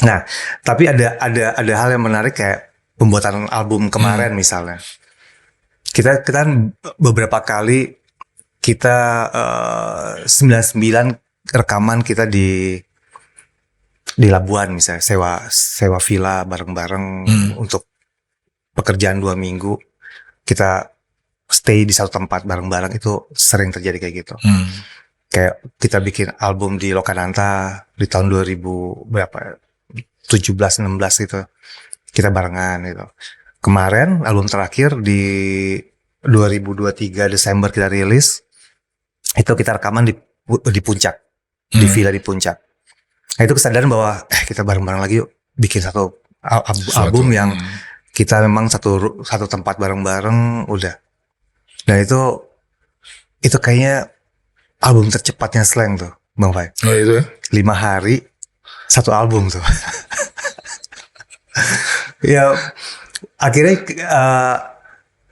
Speaker 1: Nah, tapi ada hal yang menarik kayak pembuatan album kemarin misalnya. Kita kan beberapa kali kita 99 rekaman kita di Labuan misalnya, sewa villa bareng-bareng untuk pekerjaan 2 minggu. Kita stay di satu tempat bareng-bareng, itu sering terjadi kayak gitu. Kayak kita bikin album di Lokananta di tahun 2000 berapa 17-16 gitu. Kita barengan gitu. Kemarin album terakhir di 2023 Desember kita rilis. Itu kita rekaman di puncak. Di villa di puncak. Nah, itu kesadaran bahwa kita bareng-bareng lagi yuk bikin satu album yang kita memang satu tempat bareng-bareng udah. Dan itu Itu kayaknya album tercepatnya Slank tuh, Bang Fai.
Speaker 2: Oh itu ya?
Speaker 1: 5 hari, 1 album tuh. Ya, akhirnya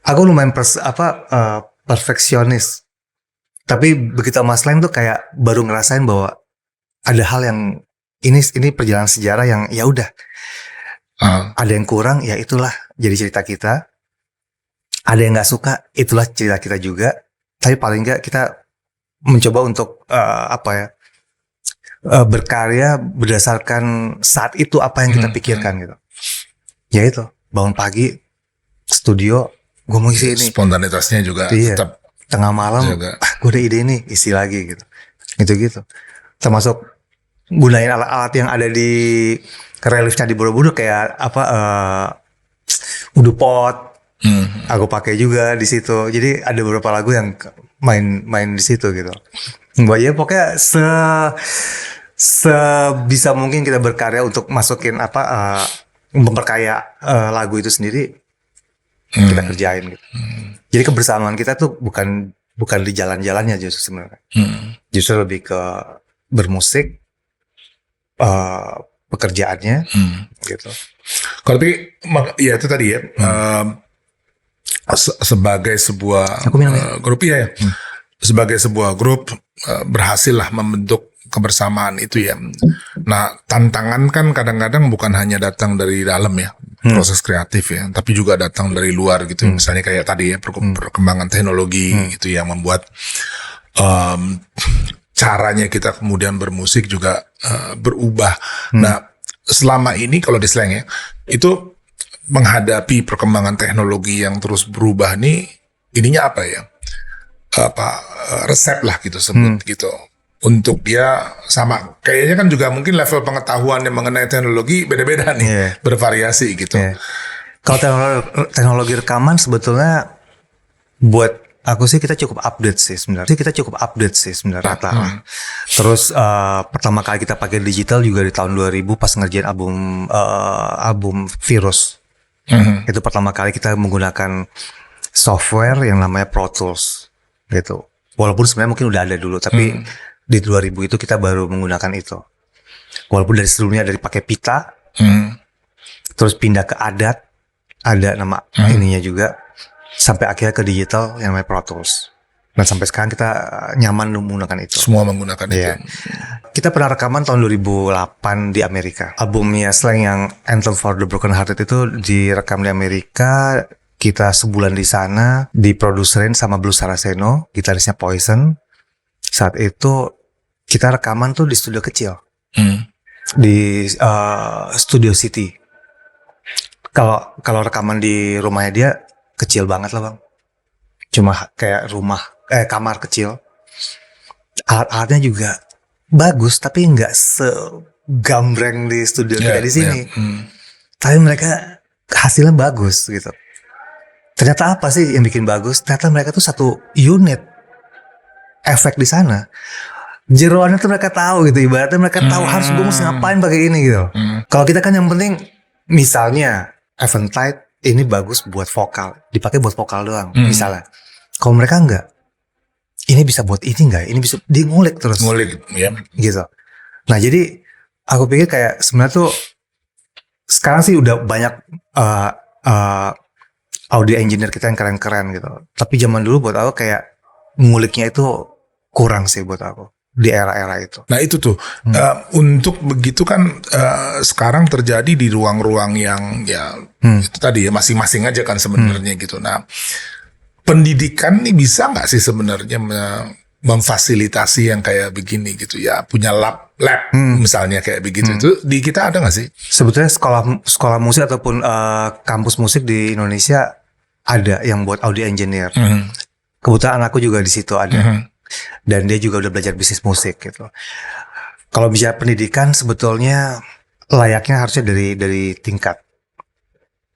Speaker 1: aku lumayan perfeksionis. Tapi begitu sama Slank tuh kayak baru ngerasain bahwa ada hal yang ini perjalanan sejarah yang ya udah. Ada yang kurang, ya itulah jadi cerita kita. Ada yang nggak suka, itulah cerita kita juga. Tapi paling nggak kita mencoba untuk berkarya berdasarkan saat itu apa yang kita pikirkan gitu. Ya itu, bangun pagi, studio, gue mau isi ini.
Speaker 2: Spontanitasnya juga tetap.
Speaker 1: Tengah malam, gue ada ide ini, isi lagi gitu. Gitu. Termasuk gunain alat-alat yang ada di reliefnya di Borobudur kayak udu pot. Aku pakai juga di situ. Jadi ada beberapa lagu yang main di situ gitu. Ya pokoknya sebisa mungkin kita berkarya untuk masukin memperkaya lagu itu sendiri, kita kerjain gitu. Jadi kebersamaan kita tuh bukan di jalan-jalannya justru sebenarnya. Justru lebih ke bermusik, pekerjaannya gitu.
Speaker 2: Kalau tapi ya itu tadi ya, sebagai sebuah grup ya. Sebagai sebuah grup berhasil lah membentuk kebersamaan itu ya. Nah, tantangan kan kadang-kadang bukan hanya datang dari dalam ya, proses kreatif ya, tapi juga datang dari luar gitu. Misalnya kayak tadi ya, perkembangan teknologi gitu yang membuat caranya kita kemudian bermusik juga berubah. Nah, selama ini kalau di Slank ya, itu menghadapi perkembangan teknologi yang terus berubah nih, ininya apa ya? Resep lah gitu sebut gitu. Untuk dia sama, kayaknya kan juga mungkin level pengetahuan yang mengenai teknologi beda-beda nih, bervariasi gitu.
Speaker 1: Kalau teknologi rekaman sebetulnya buat aku sih kita cukup update sih sebenarnya. Terus pertama kali kita pakai digital juga di tahun 2000 pas ngerjain album Virus. Itu pertama kali kita menggunakan software yang namanya Pro Tools gitu. Walaupun sebenarnya mungkin udah ada dulu, tapi di 2000 itu kita baru menggunakan itu. Walaupun dari sebelumnya dari pakai pita, terus pindah ke adat, ada nama ininya juga, sampai akhirnya ke digital yang namanya Pro Tools. Dan sampai sekarang kita nyaman menggunakan itu.
Speaker 2: Semua menggunakan itu.
Speaker 1: Kita pernah rekaman tahun 2008 di Amerika. Albumnya Slank yang Anthem for the Broken Hearted itu direkam di Amerika. Kita sebulan di sana, diproduserin sama Blue Saraceno, gitarisnya Poison. Saat itu kita rekaman tuh di studio kecil, di Studio City. Kalau rekaman di rumahnya dia kecil banget lah bang, cuma kayak kamar kecil. Alat-alatnya juga bagus, tapi nggak segambreng di studio kita di sini. Tapi mereka hasilnya bagus gitu. Ternyata apa sih yang bikin bagus? Ternyata mereka tuh satu unit efek di sana. Jeroannya tuh mereka tahu gitu. Ibaratnya mereka tahu harus gue mesti ngapain pakai ini gitu. Kalau kita kan yang penting misalnya Eventide ini bagus buat vokal, dipakai buat vokal doang misalnya. Kalau mereka enggak, ini bisa buat ini enggak? Ini bisa dia ngulik terus.
Speaker 2: Ngulik ya.
Speaker 1: Gitu. Nah jadi aku pikir kayak sebenarnya tuh sekarang sih udah banyak audio engineer kita yang keren-keren gitu. Tapi zaman dulu buat aku kayak nguliknya itu kurang sih buat aku di era-era itu.
Speaker 2: Nah itu tuh untuk begitu kan sekarang terjadi di ruang-ruang yang ya itu tadi ya masing-masing aja kan sebenarnya gitu. Nah pendidikan nih bisa nggak sih sebenarnya memfasilitasi yang kayak begini gitu ya, punya lab misalnya kayak begitu. Itu di kita ada nggak sih?
Speaker 1: Sebetulnya sekolah musik ataupun kampus musik di Indonesia ada yang buat audio engineer. Kebetulan anakku juga di situ ada. Dan dia juga udah belajar bisnis musik gitu. Kalau bicara pendidikan sebetulnya layaknya harusnya dari tingkat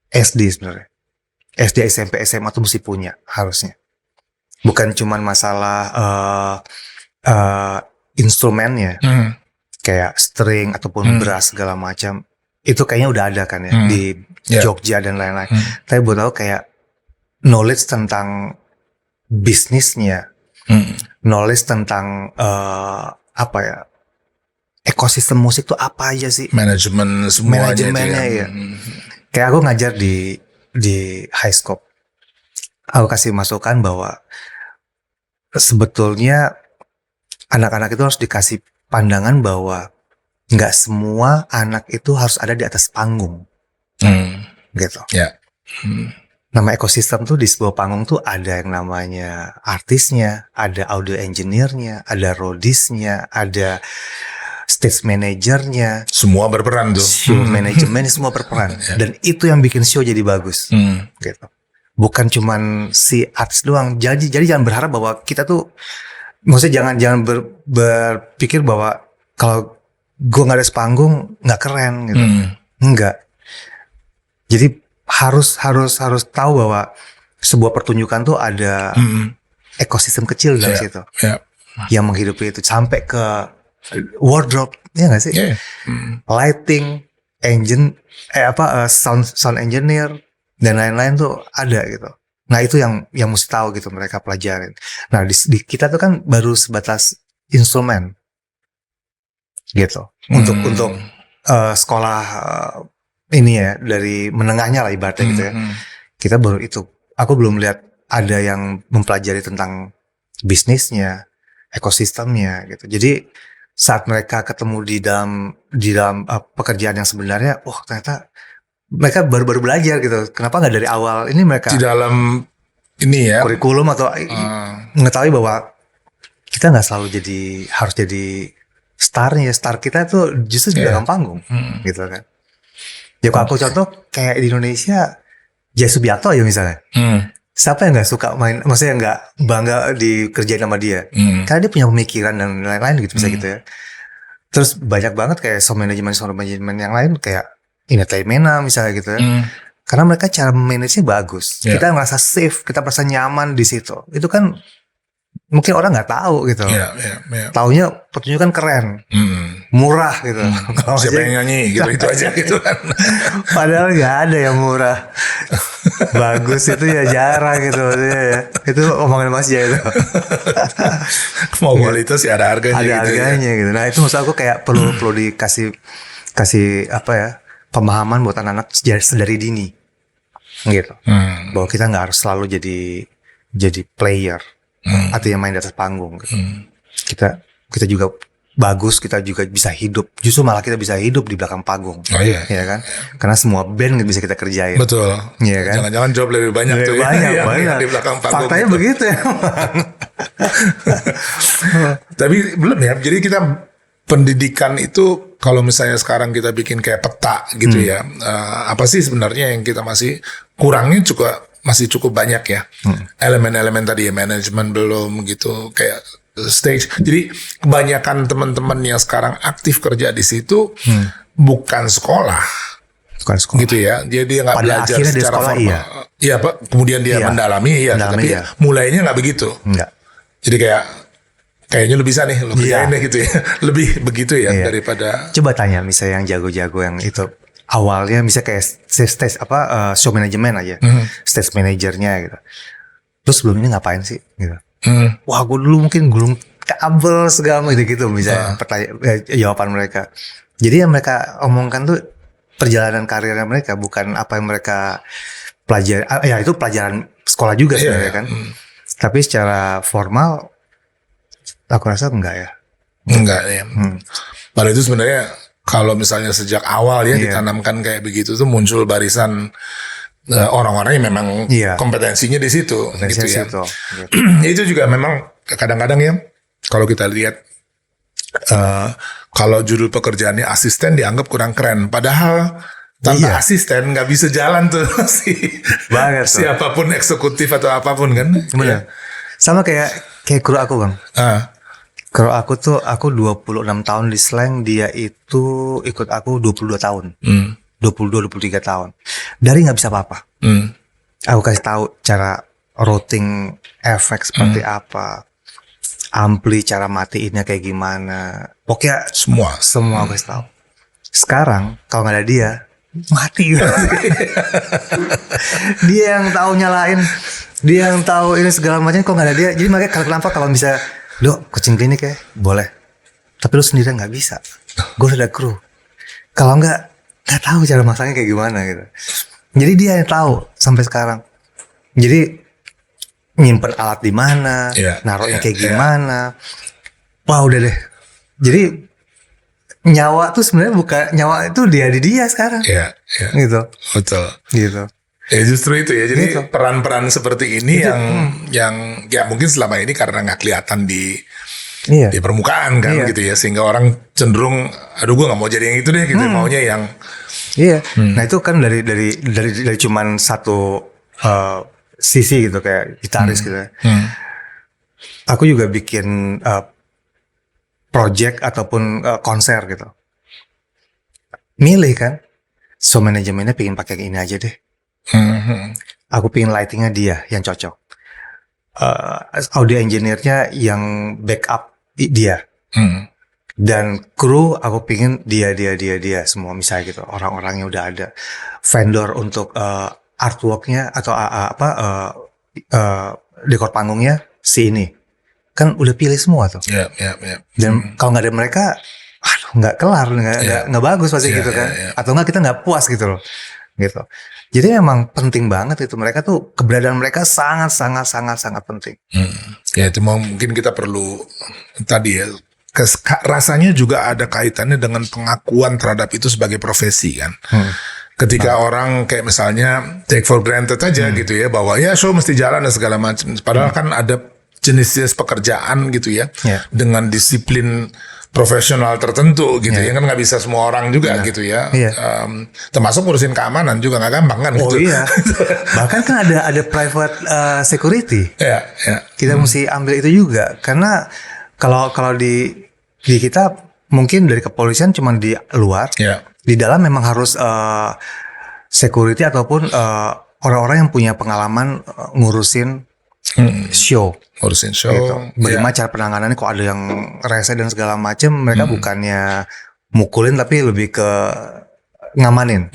Speaker 1: SD sebenarnya. SD, SMP, SMA tuh mesti punya harusnya. Bukan cuman masalah instrumennya. Kayak string ataupun brass segala macam. Itu kayaknya udah ada kan ya di Jogja dan lain-lain. Tapi buat aku kayak knowledge tentang bisnisnya, Knowledge tentang apa ya, ekosistem musik tuh apa aja sih?
Speaker 2: Manajemen semuanya.
Speaker 1: Manajemennya ya. Kayak aku ngajar di high scope. Aku kasih masukan bahwa sebetulnya anak-anak itu harus dikasih pandangan bahwa nggak semua anak itu harus ada di atas panggung, gitu.
Speaker 2: Ya.
Speaker 1: Nama ekosistem tuh di sebuah panggung tuh ada yang namanya artisnya, ada audio engineer-nya, ada roadies-nya, ada stage manajernya.
Speaker 2: Semua berperan tuh.
Speaker 1: Show manajemen semua berperan. Dan itu yang bikin show jadi bagus, gitu. Bukan cuman si artis doang. Jadi jangan berharap bahwa kita tuh, maksudnya jangan berpikir bahwa kalau gue nggak ada sepanggung nggak keren gitu. Enggak. Jadi harus tahu bahwa sebuah pertunjukan tuh ada ekosistem kecil dari situ yang menghidupi itu sampai ke wardrobe, ya nggak sih? Lighting, engine, sound engineer dan lain-lain tuh ada gitu. Nah itu yang mesti tahu gitu, mereka pelajarin. Nah di kita tuh kan baru sebatas instrumen gitu untuk sekolah ini ya, dari menengahnya lah ibaratnya gitu ya. Kita baru itu. Aku belum lihat ada yang mempelajari tentang bisnisnya, ekosistemnya gitu. Jadi saat mereka ketemu di dalam pekerjaan yang sebenarnya, ternyata mereka baru belajar gitu. Kenapa nggak dari awal ini mereka
Speaker 2: di dalam ini ya
Speaker 1: kurikulum atau mengetahui bahwa kita nggak selalu harus jadi starnya. Star kita tuh justru di belakang panggung, gitu kan. Ya kalau aku contoh kayak di Indonesia, Jay Subiakto ya misalnya. Siapa yang nggak suka main, maksudnya nggak bangga dikerjain sama dia? Karena dia punya pemikiran dan lain-lain gitu, bisa gitu ya. Terus banyak banget kayak sound management yang lain kayak Inetai Mena misalnya gitu ya. Karena mereka cara manage-nya bagus. Kita ngerasa safe, kita merasa nyaman di situ. Itu kan mungkin orang nggak tahu gitu. Taunya pertunjukan keren, murah gitu.
Speaker 2: Siapa yang nyanyi gitu itu aja gitu kan.
Speaker 1: Padahal nggak ada yang murah, bagus itu ya jarang gitu ya. Itu omongan Mas Jaya itu.
Speaker 2: Mau kualitas ya ada harganya.
Speaker 1: Ada
Speaker 2: gitu
Speaker 1: harganya gitu. Nah itu maksud aku kayak perlu dikasih apa ya, pemahaman buat anak-anak sedari dini, gitu. Bahwa kita nggak harus selalu jadi player. Atau yang main di atas panggung gitu. Kita juga bagus, kita juga bisa hidup. Justru malah kita bisa hidup di belakang panggung. Ya kan? Karena semua band bisa kita kerjain.
Speaker 2: Betul.
Speaker 1: Iya kan?
Speaker 2: Jangan-jangan job lebih banyak tuh
Speaker 1: banyak.
Speaker 2: Yang di belakang panggung.
Speaker 1: Faktanya begitu ya.
Speaker 2: Tapi belum ya. Jadi kita pendidikan itu kalau misalnya sekarang kita bikin kayak peta gitu ya. Apa sih sebenarnya yang kita masih kurangnya juga masih cukup banyak ya. Elemen-elemen tadi ya, manajemen belum gitu, kayak stage. Jadi kebanyakan teman-teman yang sekarang aktif kerja di situ bukan sekolah. Gitu ya. Dia nggak belajar secara formal. Iya, Pak. Kemudian dia mendalami tapi mulainya nggak begitu.
Speaker 1: Enggak.
Speaker 2: Jadi kayaknya lu bisa nih, lu kerjain deh gitu ya. Lebih begitu ya daripada.
Speaker 1: Coba tanya misalnya yang jago-jago yang itu awalnya bisa kayak stage show management aja, stage manajernya gitu. Terus sebelum ini ngapain sih gitu. Wah, gue dulu mungkin gulung kabel segala gitu misalnya jawaban mereka. Jadi yang mereka omongkan tuh perjalanan karirnya mereka, bukan apa yang mereka pelajari. Ya itu pelajaran sekolah juga sebenarnya kan. Tapi secara formal aku rasa enggak ya.
Speaker 2: Enggak ya. Padahal itu sebenarnya kalau misalnya sejak awal ya ditanamkan kayak begitu tuh muncul barisan orang-orang yang memang kompetensinya di situ gitu ya. Itu juga memang kadang-kadang ya kalau kita lihat kalau judul pekerjaannya asisten dianggap kurang keren, padahal tanpa asisten nggak bisa jalan tuh siapapun eksekutif atau apapun kan.
Speaker 1: Benar. Sama kayak kru aku, Bang. Kalau aku 26 tahun di Slang, dia itu ikut aku 22 tahun. 22-23 tahun. Dari nggak bisa apa-apa. Aku kasih tahu cara routing efek seperti apa. Ampli cara matiinnya kayak gimana. Pokoknya semua aku kasih tahu. Sekarang kalau nggak ada dia, mati. Dia yang tahu nyalain Dia yang tahu ini segala macam, kok nggak ada dia. Jadi makanya kenapa kalau bisa, lo coaching klinik ya boleh, tapi lo sendirian nggak bisa. Gue udah ada kru. Kalau nggak tahu cara masaknya kayak gimana gitu. Jadi dia yang tahu sampai sekarang. Jadi nyimpen alat di mana, naruhnya kayak gimana. Wah udah deh. Jadi nyawa tuh sebenarnya bukan nyawa, itu dia di dia sekarang. Gitu.
Speaker 2: Betul.
Speaker 1: Gitu.
Speaker 2: Ya justru itu ya. Jadi peran-peran seperti ini yang ya mungkin selama ini karena nggak kelihatan di permukaan kan gitu ya, sehingga orang cenderung aduh gue nggak mau jadi yang itu deh gitu, maunya yang
Speaker 1: Nah itu kan dari cuman satu sisi gitu kayak gitaris gitu ya. Aku juga bikin project ataupun konser gitu. Milih kan, so manajemennya pengen pakai ini aja deh. Aku pengen lightingnya dia yang cocok. Audio engineer-nya yang backup dia. Dan kru aku pengen dia semua misalnya gitu. Orang-orangnya udah ada. Vendor untuk artwork-nya atau dekor panggungnya si ini. Kan udah pilih semua tuh. Dan kalau nggak ada mereka, nggak kelar, nggak bagus pasti gitu kan. Atau nggak kita nggak puas gitu loh. Gitu. Jadi memang penting banget itu, mereka tuh keberadaan mereka sangat penting.
Speaker 2: Ya itu mungkin kita perlu tadi ya, rasanya juga ada kaitannya dengan pengakuan terhadap itu sebagai profesi kan. Ketika orang kayak misalnya take for granted aja gitu ya, bahwa ya show mesti jalan dan segala macam. Padahal kan ada jenis-jenis pekerjaan gitu ya, dengan disiplin profesional tertentu gitu ya, kan nggak bisa semua orang juga gitu ya. Termasuk ngurusin keamanan juga nggak gampang kan.
Speaker 1: Bahkan kan ada private security. Kita mesti ambil itu juga, karena kalau di kita mungkin dari kepolisian cuma di luar, di dalam memang harus security ataupun orang-orang yang punya pengalaman ngurusin show. Gitu. Bagaimana cara penanganannya kalau ada yang rese dan segala macam, mereka bukannya mukulin tapi lebih ke ngamanin.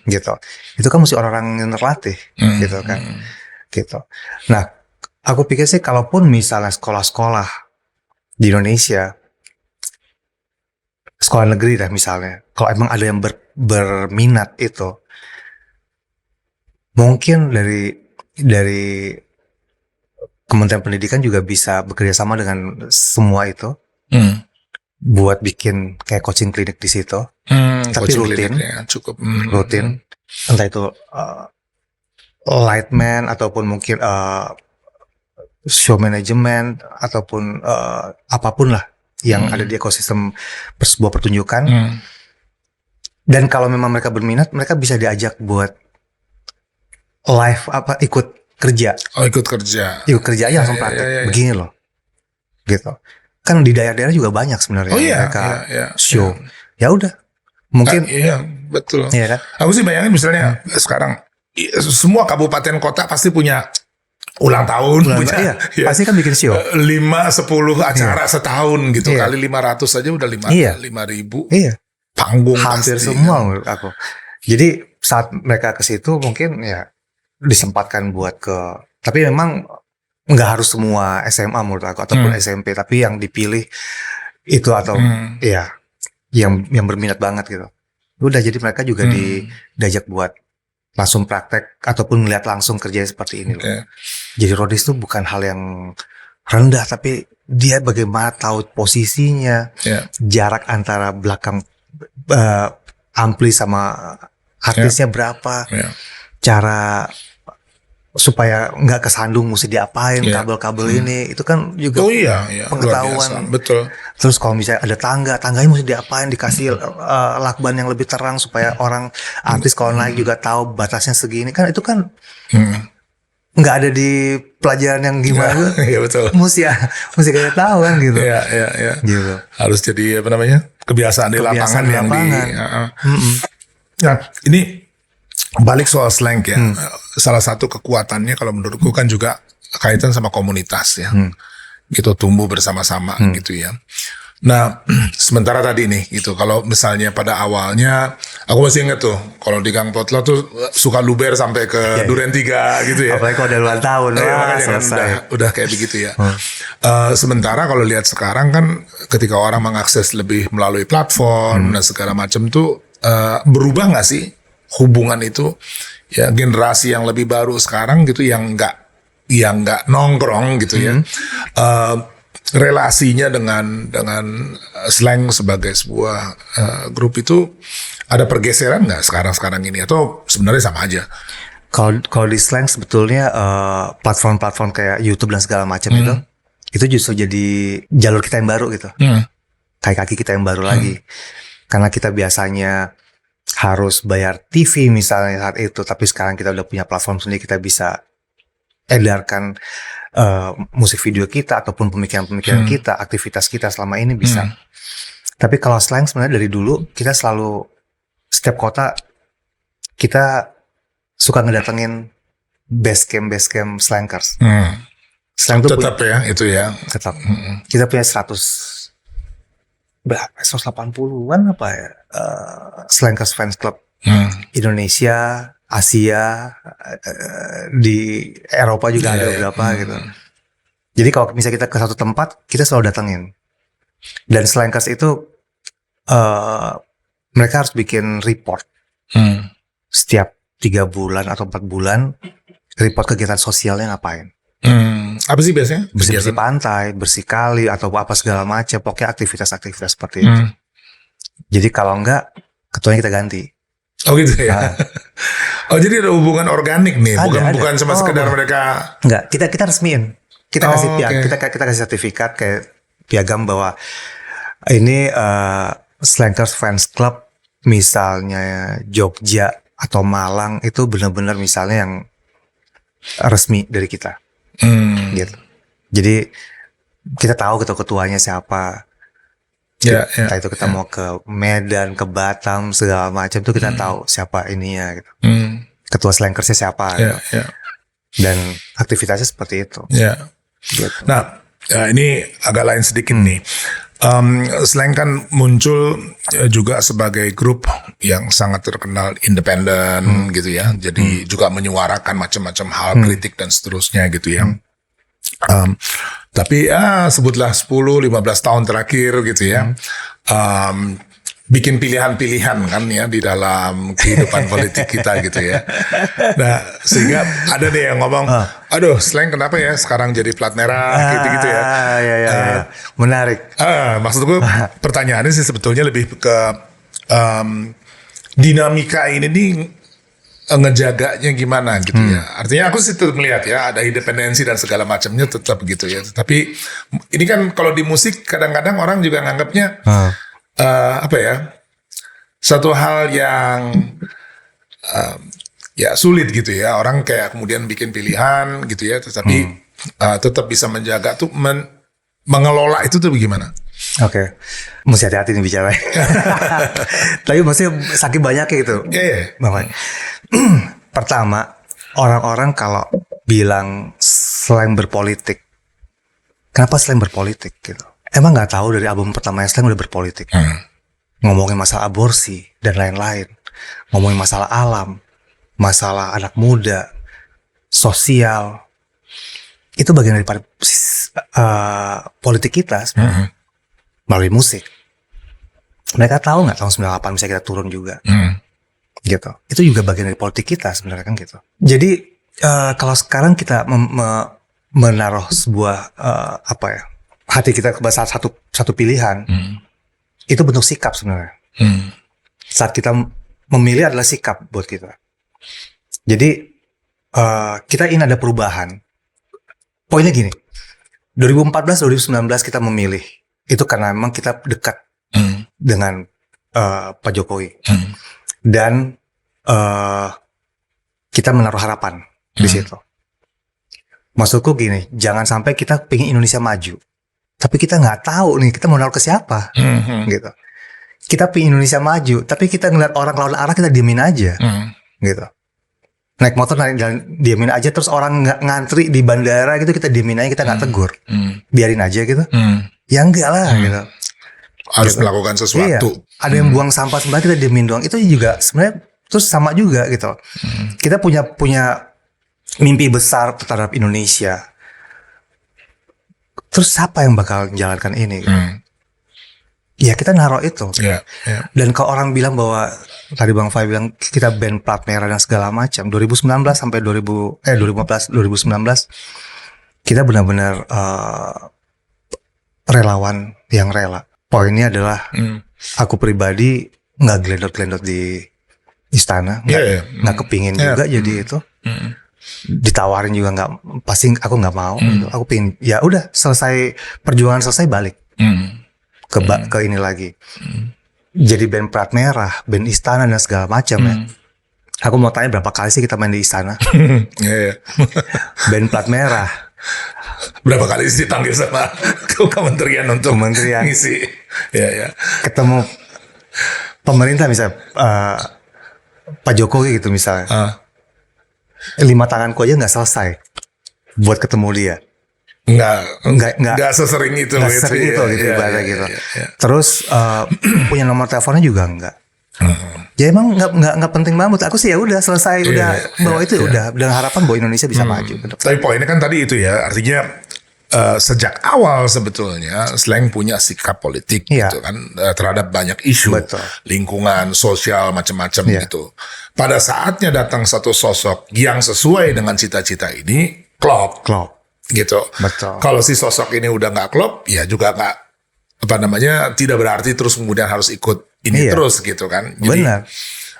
Speaker 1: Gitu. Itu kan mesti orang-orang yang terlatih, gitu kan. Gitu. Nah, aku pikir sih kalaupun misalnya sekolah-sekolah di Indonesia, sekolah negeri lah misalnya, kalau emang ada yang berminat itu, mungkin dari Kementerian Pendidikan juga bisa bekerja sama dengan semua itu, buat bikin kayak coaching klinik di situ, tapi rutin, rutin, entah itu lightman ataupun mungkin show management ataupun apapun lah yang ada di ekosistem sebuah pertunjukan. Dan kalau memang mereka berminat, mereka bisa diajak buat live ikut kerja. Ikut kerja aja langsung praktek. Begini loh. Gitu. Kan di daerah-daerah juga banyak sebenarnya mereka show. Ya udah. Mungkin
Speaker 2: betul.
Speaker 1: Iya kan?
Speaker 2: Aku sih bayangin misalnya sekarang semua kabupaten kota pasti punya ulang tahun,
Speaker 1: pasti kan bikin show
Speaker 2: 5-10 acara setahun gitu, kali 500 aja udah 5.000 panggung
Speaker 1: hampir pasti, semua menurut aku. Jadi saat mereka ke situ mungkin ya disempatkan buat tapi memang nggak harus semua SMA menurut aku ataupun SMP, tapi yang dipilih itu atau yang berminat banget gitu. Udah, jadi mereka juga diajak buat langsung praktek ataupun melihat langsung kerja seperti ini loh. Jadi rodis itu bukan hal yang rendah, tapi dia bagaimana tahu posisinya, jarak antara belakang ampli sama artisnya berapa, cara supaya nggak kesandung mesti diapain, kabel-kabel ini itu kan juga pengetahuan.
Speaker 2: Betul.
Speaker 1: Terus kalau misalnya ada tangganya mesti diapain, dikasih lakban yang lebih terang supaya orang artis kalau naik juga tahu batasnya segini, kan itu kan nggak ada di pelajaran yang gimana.
Speaker 2: Iya betul.
Speaker 1: Mesti kayak tahu kan gitu.
Speaker 2: Gitu. Harus jadi apa namanya, kebiasaan di lapangan yang di. Nah ini balik soal slang ya. Salah satu kekuatannya kalau menurutku kan juga kaitan sama komunitas ya. Gitu, tumbuh bersama-sama gitu ya. Nah, sementara tadi nih gitu, kalau misalnya pada awalnya, aku masih inget tuh, kalau di Gang Potlot tuh suka luber sampai ke Duren 3 gitu ya.
Speaker 1: Apalagi kalau ada ulang tahun,
Speaker 2: Makanya kan udah kayak begitu ya. Sementara kalau lihat sekarang kan, ketika orang mengakses lebih melalui platform dan segala macam tuh, berubah nggak sih hubungan itu? Ya generasi yang lebih baru sekarang gitu, yang nggak nongkrong gitu ya. Relasinya dengan slang sebagai sebuah grup itu ada pergeseran nggak sekarang ini, atau sebenarnya sama aja?
Speaker 1: Kalau di slang sebetulnya platform-platform kayak YouTube dan segala macam itu justru jadi jalur kita yang baru gitu, kayak kaki kita yang baru lagi, karena kita biasanya harus bayar TV misalnya saat itu, tapi sekarang kita udah punya platform sendiri, kita bisa edarkan musik video kita ataupun pemikiran-pemikiran kita, aktivitas kita selama ini bisa. Tapi kalau slang sebenarnya dari dulu kita selalu, setiap kota kita suka ngedatengin base camp slankers. Slang itu
Speaker 2: tetap ya itu ya.
Speaker 1: Tetap. Kita punya 180-an apa ya slankers fans club. Indonesia, Asia, di Eropa juga ada beberapa gitu. Jadi kalau misalnya kita ke satu tempat, kita selalu datengin. Dan slankers itu mereka harus bikin report setiap 3 bulan atau 4 bulan, report kegiatan sosialnya ngapain.
Speaker 2: Apa sih biasanya?
Speaker 1: Bersih pantai, bersih kali, atau apa segala macam. Pokoknya aktivitas-aktivitas seperti itu. Jadi kalau enggak, ketuanya kita ganti.
Speaker 2: Oh gitu ya. Oh jadi ada hubungan organik nih, bukan cuma sekedar mereka.
Speaker 1: Enggak, kita resmiin. Kita kasih kita kasih sertifikat kayak piagam bahwa ini Slankers Fans Club misalnya Jogja atau Malang itu benar-benar misalnya yang resmi dari kita. Gitu. Jadi kita tahu ketuanya siapa. Entah itu kita mau ke Medan, ke Batam, segala macam tuh kita tahu siapa ininya gitu. Ketua Slankersnya siapa gitu. Dan aktivitasnya seperti itu.
Speaker 2: Gitu. Nah, ini agak lain sedikit nih. Slang kan muncul juga sebagai grup yang sangat terkenal independen gitu ya. Jadi juga menyuarakan macam-macam hal kritik dan seterusnya gitu ya. Tapi sebutlah 10-15 tahun terakhir gitu ya, bikin pilihan-pilihan kan ya di dalam kehidupan politik kita gitu ya. Nah sehingga ada deh yang ngomong, aduh slang kenapa ya sekarang jadi plat merah gitu-gitu ya.
Speaker 1: Menarik.
Speaker 2: Maksud gue pertanyaannya sih sebetulnya lebih ke dinamika ini nih ngejaganya gimana gitu ya. Artinya aku sih tetap melihat ya ada independensi dan segala macamnya tetap gitu ya. Tapi ini kan kalau di musik kadang-kadang orang juga nganggapnya apa ya, satu hal yang ya sulit gitu ya. Orang kayak kemudian bikin pilihan gitu ya, tetapi tetap bisa menjaga tuh mengelola itu tuh bagaimana?
Speaker 1: Oke, mesti hati-hati nih bicara. Tapi maksudnya saking banyaknya gitu. Makanya. Pertama, orang-orang kalau bilang slang berpolitik, kenapa slang berpolitik gitu? Emang nggak tahu dari album pertamanya slang udah berpolitik, ngomongin masalah aborsi dan lain-lain, ngomongin masalah alam, masalah anak muda, sosial, itu bagian dari politik kita sebenarnya. Melalui musik. Mereka tahu nggak tahun 98 misalnya kita turun juga. Gitu. Itu juga bagian dari politik kita sebenarnya kan gitu. Jadi kalau sekarang kita menaruh sebuah apa ya, hati kita ke satu pilihan, itu bentuk sikap sebenarnya. Saat kita memilih adalah sikap buat kita. Jadi kita ingin ada perubahan. Poinnya gini, 2014-2019 kita memilih. Itu karena memang kita dekat dengan Pak Jokowi. Dan kita menaruh harapan di situ. Maksudku gini, jangan sampai kita pengen Indonesia maju, tapi kita nggak tahu nih kita mau naruh ke siapa, gitu. Kita pengen Indonesia maju, tapi kita ngeliat orang lawan arah kita diemin aja, gitu. Naik motor diemin aja, terus orang nggak ngantri di bandara gitu kita diemin aja, kita nggak tegur, biarin aja gitu. Ya enggak lah gitu.
Speaker 2: harus melakukan sesuatu.
Speaker 1: Iya. Ada yang buang sampah sebenarnya kita diemin doang. Itu juga sebenarnya terus sama juga gitu. Kita punya mimpi besar terhadap Indonesia. Terus siapa yang bakal menjalankan ini? Gitu? Ya kita naruh itu. Dan kalau orang bilang bahwa tadi Bang Fai bilang kita ban plat merah dan segala macam, 2019 sampai 2019 kita benar-benar relawan yang rela. Poinnya adalah aku pribadi nggak gelendot-gelendot di istana, nggak kepingin juga jadi itu. Ditawarin juga nggak, pasti aku nggak mau. Gitu. Aku pingin ya udah selesai perjuangan, selesai balik ke ini lagi. Jadi band plat merah, band istana dan segala macam ya. Aku mau tanya berapa kali sih kita main di istana? Band plat merah.
Speaker 2: Berapa kali sih dipanggil sama kementerian untuk ngisi? Ya.
Speaker 1: Ketemu pemerintah misalnya Pak Jokowi gitu misalnya. 5 tanganku aja nggak selesai buat ketemu dia. Nggak sesering itu. Nggak sesering itu gitu ibaratnya gitu. Terus punya nomor teleponnya juga nggak. Ya emang nggak penting banget. Aku sih ya udah selesai bawa itu udah dengan harapan bahwa Indonesia bisa maju.
Speaker 2: Tapi poinnya kan tadi itu ya, artinya sejak awal sebetulnya Slang punya sikap politik gitu kan terhadap banyak isu lingkungan, sosial macam-macam gitu. Pada saatnya datang satu sosok yang sesuai dengan cita-cita ini, klop. Gitu. Kalau si sosok ini udah nggak klop, ya juga nggak tidak berarti terus kemudian harus ikut ini terus gitu kan. Jadi,
Speaker 1: benar.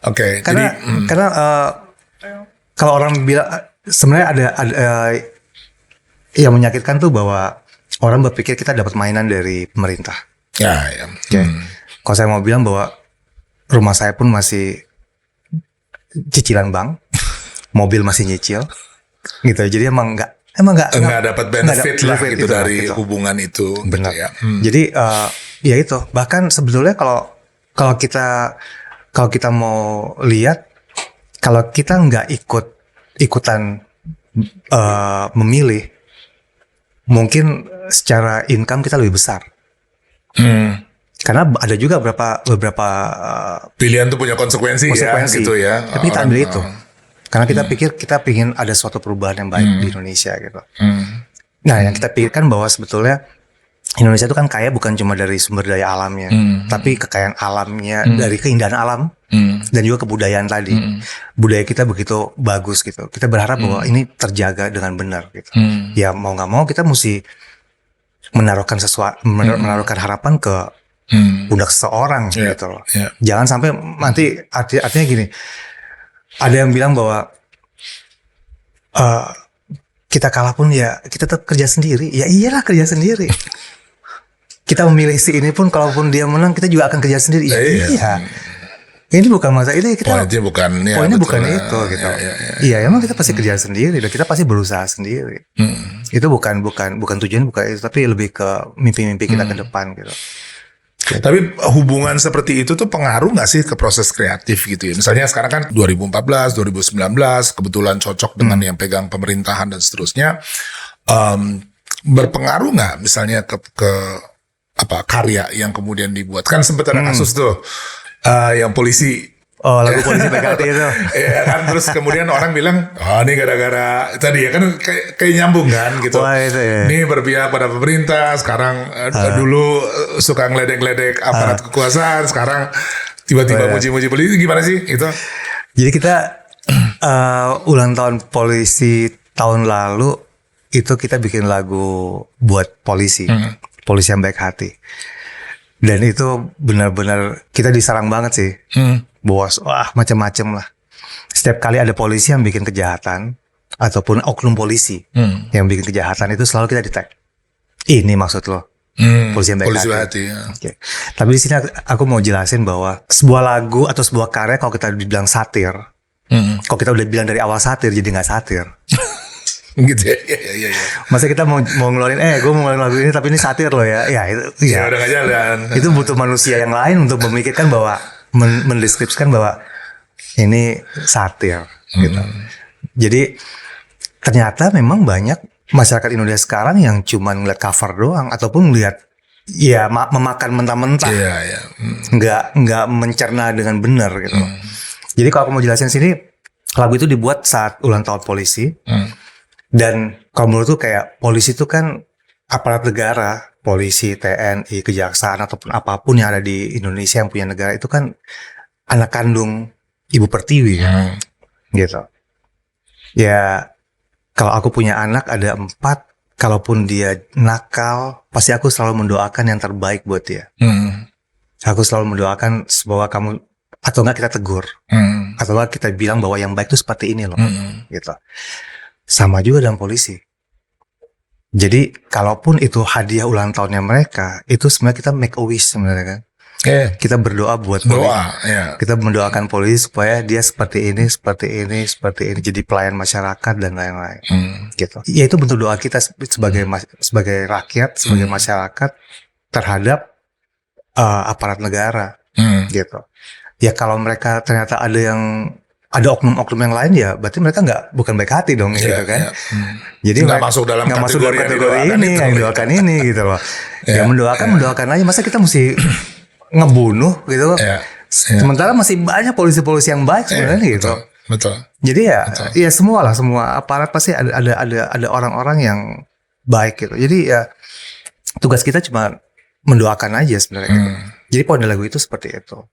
Speaker 2: Oke.
Speaker 1: Karena kalau orang bilang sebenarnya ada yang menyakitkan tuh bahwa orang berpikir kita dapat mainan dari pemerintah.
Speaker 2: Ya.
Speaker 1: Kalau saya mau bilang bahwa rumah saya pun masih cicilan bank, mobil masih nyicil, gitu. Jadi emang nggak
Speaker 2: dapat benefit lah gitu dari hubungan itu.
Speaker 1: Benar.
Speaker 2: Gitu ya.
Speaker 1: Jadi ya itu. Bahkan sebetulnya kalau kita mau lihat, kalau kita nggak ikutan memilih, mungkin secara income kita lebih besar. Karena ada juga beberapa
Speaker 2: pilihan tuh punya konsekuensi ya gitu ya.
Speaker 1: Tapi kita ambil itu. Karena kita pikir kita ingin ada suatu perubahan yang baik di Indonesia gitu. Nah, yang kita pikirkan bahwa sebetulnya Indonesia itu kan kaya bukan cuma dari sumber daya alamnya, tapi kekayaan alamnya dari keindahan alam dan juga kebudayaan tadi. Budaya kita begitu bagus gitu. Kita berharap bahwa ini terjaga dengan benar gitu. Ya mau nggak mau kita mesti menaruhkan harapan ke pundak seseorang gitu loh. Jangan sampai nanti artinya gini. Ada yang bilang bahwa kita kalah pun ya kita tetap kerja sendiri. Ya iyalah kerja sendiri. Kita memilih si ini pun kalaupun dia menang kita juga akan kerja sendiri. Ya, iya. Ini bukan masalah ini kita. Poinnya bukan itu gitu. Iya, emang kita pasti kerja sendiri dan kita pasti berusaha sendiri. Itu bukan tujuan bukan itu, tapi lebih ke mimpi-mimpi kita ke depan gitu.
Speaker 2: Tapi hubungan seperti itu tuh pengaruh nggak sih ke proses kreatif gitu ya? Misalnya sekarang kan 2014, 2019 kebetulan cocok dengan yang pegang pemerintahan dan seterusnya. Berpengaruh nggak misalnya ke karya yang kemudian dibuat? Kan sempat ada kasus tuh yang polisi.
Speaker 1: Oh, lagu polisi PKT itu.
Speaker 2: Iya kan, terus kemudian orang bilang, ini gara-gara tadi ya kan kayak nyambung kan gitu.
Speaker 1: Wah, itu ya.
Speaker 2: Ini berpihak pada pemerintah, sekarang dulu suka ngeledek-ledek aparat kekuasaan, sekarang tiba-tiba muji-muji polisi, gimana sih itu?
Speaker 1: Jadi kita ulang tahun polisi tahun lalu itu kita bikin lagu buat polisi yang baik hati. Dan itu benar-benar kita diserang banget sih. Bos, macam-macam lah. Setiap kali ada polisi yang bikin kejahatan ataupun oknum polisi yang bikin kejahatan itu selalu kita di-tag. Ini maksud lo. Polisi yang baik hati.
Speaker 2: Ya.
Speaker 1: Okay. Tapi di sini aku mau jelasin bahwa sebuah lagu atau sebuah karya kalau kita dibilang satir, kalau kita udah bilang dari awal satir jadi nggak satir.
Speaker 2: Gitu ya. Iya.
Speaker 1: Masa kita mau ngeluarin gue mau ngeluarin lagu ini tapi ini satir loh ya. Ya itu
Speaker 2: ya udah gak jalan.
Speaker 1: Itu butuh manusia yang lain untuk memikirkan bahwa mendeskripsikan bahwa ini satir gitu. Jadi ternyata memang banyak masyarakat Indonesia sekarang yang cuma ngeliat cover doang ataupun ngeliat ya memakan mentah-mentah, nggak mencerna dengan benar gitu. Jadi kalau aku mau jelasin sini, lagu itu dibuat saat ulang tahun polisi. Dan kalau menurutku kayak polisi itu kan aparat negara, polisi, TNI, kejaksaan ataupun apapun yang ada di Indonesia yang punya negara itu kan anak kandung Ibu Pertiwi kan, gitu. Ya kalau aku punya anak ada 4, kalaupun dia nakal, pasti aku selalu mendoakan yang terbaik buat dia. Aku selalu mendoakan bahwa kamu, atau enggak kita tegur, atau enggak kita bilang bahwa yang baik itu seperti ini loh, gitu. Sama juga dengan polisi. Jadi kalaupun itu hadiah ulang tahunnya mereka, itu sebenarnya kita make a wish sebenarnya kan. Kita berdoa buat polisi. Kita mendoakan polisi supaya dia seperti ini, jadi pelayan masyarakat dan lain-lain. Gitu. Ya itu bentuk doa kita sebagai rakyat, sebagai masyarakat terhadap aparat negara. Gitu. Ya kalau mereka ternyata ada oknum-oknum yang lain, ya berarti mereka bukan baik hati dong, gitu kan. Jadi nggak masuk dalam kategori ini yang doakan ini gitu loh. Ya mendoakan aja, masa kita mesti ngebunuh gitu. Sementara masih banyak polisi-polisi yang baik sebenarnya gitu.
Speaker 2: Betul.
Speaker 1: Jadi ya semua aparat pasti ada orang-orang yang baik gitu. Jadi ya tugas kita cuma mendoakan aja sebenarnya gitu. Jadi poin lagu itu seperti itu.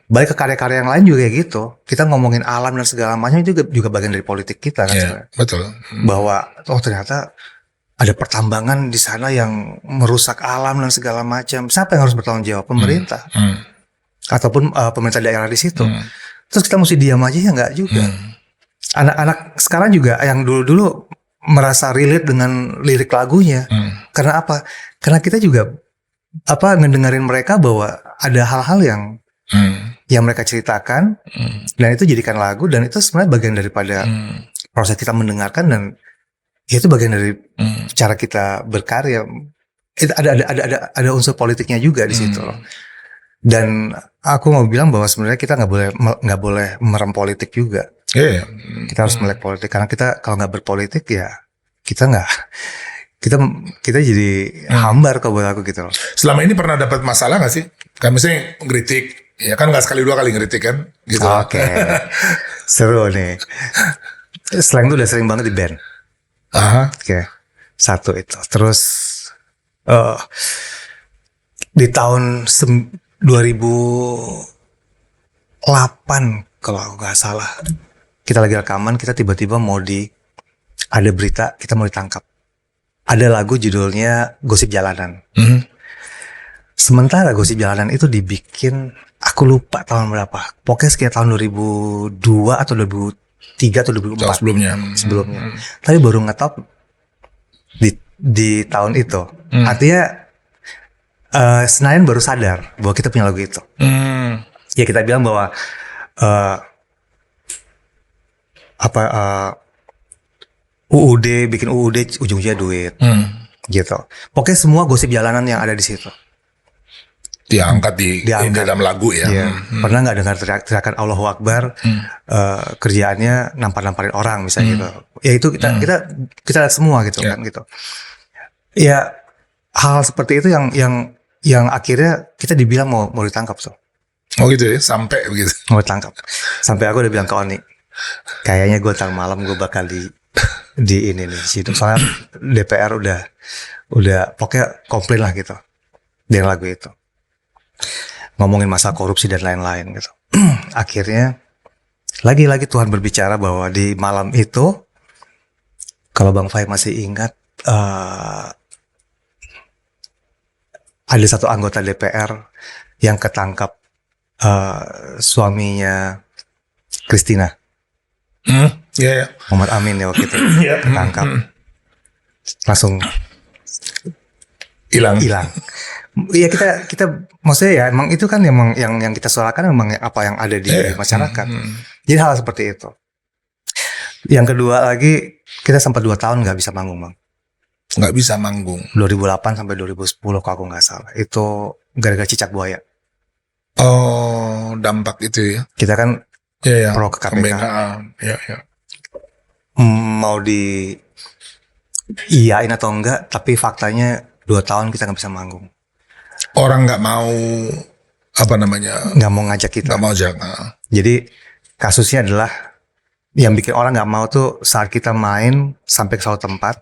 Speaker 1: Balik ke karya-karya yang lain juga kayak gitu. Kita ngomongin alam dan segala macam itu juga bagian dari politik kita kan sebenarnya.
Speaker 2: Betul.
Speaker 1: Bahwa ternyata ada pertambangan di sana yang merusak alam dan segala macam. Siapa yang harus bertanggung jawab? Pemerintah. Ataupun pemerintah daerah di situ. Terus kita mesti diam aja ya? Enggak juga. Anak-anak sekarang juga yang dulu-dulu merasa relate dengan lirik lagunya. Karena apa? Karena kita juga ngedengerin mereka bahwa ada hal-hal yang mereka ceritakan, dan itu jadikan lagu, dan itu sebenarnya bagian daripada proses kita mendengarkan, dan itu bagian dari cara kita berkarya. Itu ada unsur politiknya juga di situ loh. Dan aku mau bilang bahwa sebenarnya kita nggak boleh merem politik juga. Kita harus melek politik, karena kita kalau nggak berpolitik ya kita jadi hambar kalau buat aku gitu loh.
Speaker 2: Selama ini pernah dapat masalah nggak sih? Kayak misalnya ngeritik, ya kan nggak sekali 2 kali ngeritik kan? Gitu.
Speaker 1: Oke. Seru nih. Slang tuh udah sering banget di band. Oke. Satu itu. Terus di tahun 2008 kalau aku nggak salah, kita lagi rekaman, kita tiba-tiba ada berita kita mau ditangkap. Ada lagu judulnya Gosip Jalanan. Sementara Gosip Jalanan itu dibikin, aku lupa tahun berapa. Pokoknya sekitar tahun 2002 atau 2003 atau 2004. Sebelumnya. Tapi baru ngetop di tahun itu. Artinya Senayan baru sadar bahwa kita punya lagu itu. Ya kita bilang bahwa UUD, bikin UUD ujung-ujungnya duit, gitu. Pokoknya semua gosip jalanan yang ada di situ
Speaker 2: diangkat di dalam lagu ya.
Speaker 1: Pernah nggak dengar teriakan Allahu Akbar? Kerjaannya namparin orang misalnya gitu. Ya itu kita lihat semua gitu kan gitu. Ya hal seperti itu yang akhirnya kita dibilang mau ditangkap tuh.
Speaker 2: Oh gitu ya, sampai begitu.
Speaker 1: Mau ditangkap. Sampai aku udah bilang ke Oni, kayaknya gue ntar malam gue bakal di ini nih situ, soalnya DPR udah pokoknya komplain lah gitu dengan lagu itu, ngomongin masalah korupsi dan lain-lain gitu. Akhirnya lagi-lagi Tuhan berbicara bahwa di malam itu, kalau Bang Fai masih ingat, ada satu anggota DPR yang ketangkap, suaminya Christina. Muhammad Amin ya waktu itu ketangkap, langsung hilang. Iya kita maksudnya ya emang itu kan emang yang kita suarakan memang apa yang ada di masyarakat. Jadi hal seperti itu. Yang kedua lagi, kita sempat 2 tahun nggak bisa manggung, Bang.
Speaker 2: Nggak bisa manggung.
Speaker 1: 2008 sampai 2010 kalau aku nggak salah. Itu gara-gara cicak buaya.
Speaker 2: Oh, dampak itu ya.
Speaker 1: Kita kan pro ke KPK. Mau di iyain atau enggak, tapi faktanya 2 tahun kita nggak bisa manggung.
Speaker 2: Orang nggak mau
Speaker 1: nggak mau ngajak kita.
Speaker 2: Nggak mau ajak.
Speaker 1: Jadi kasusnya adalah yang bikin orang nggak mau tuh saat kita main sampai ke suatu tempat,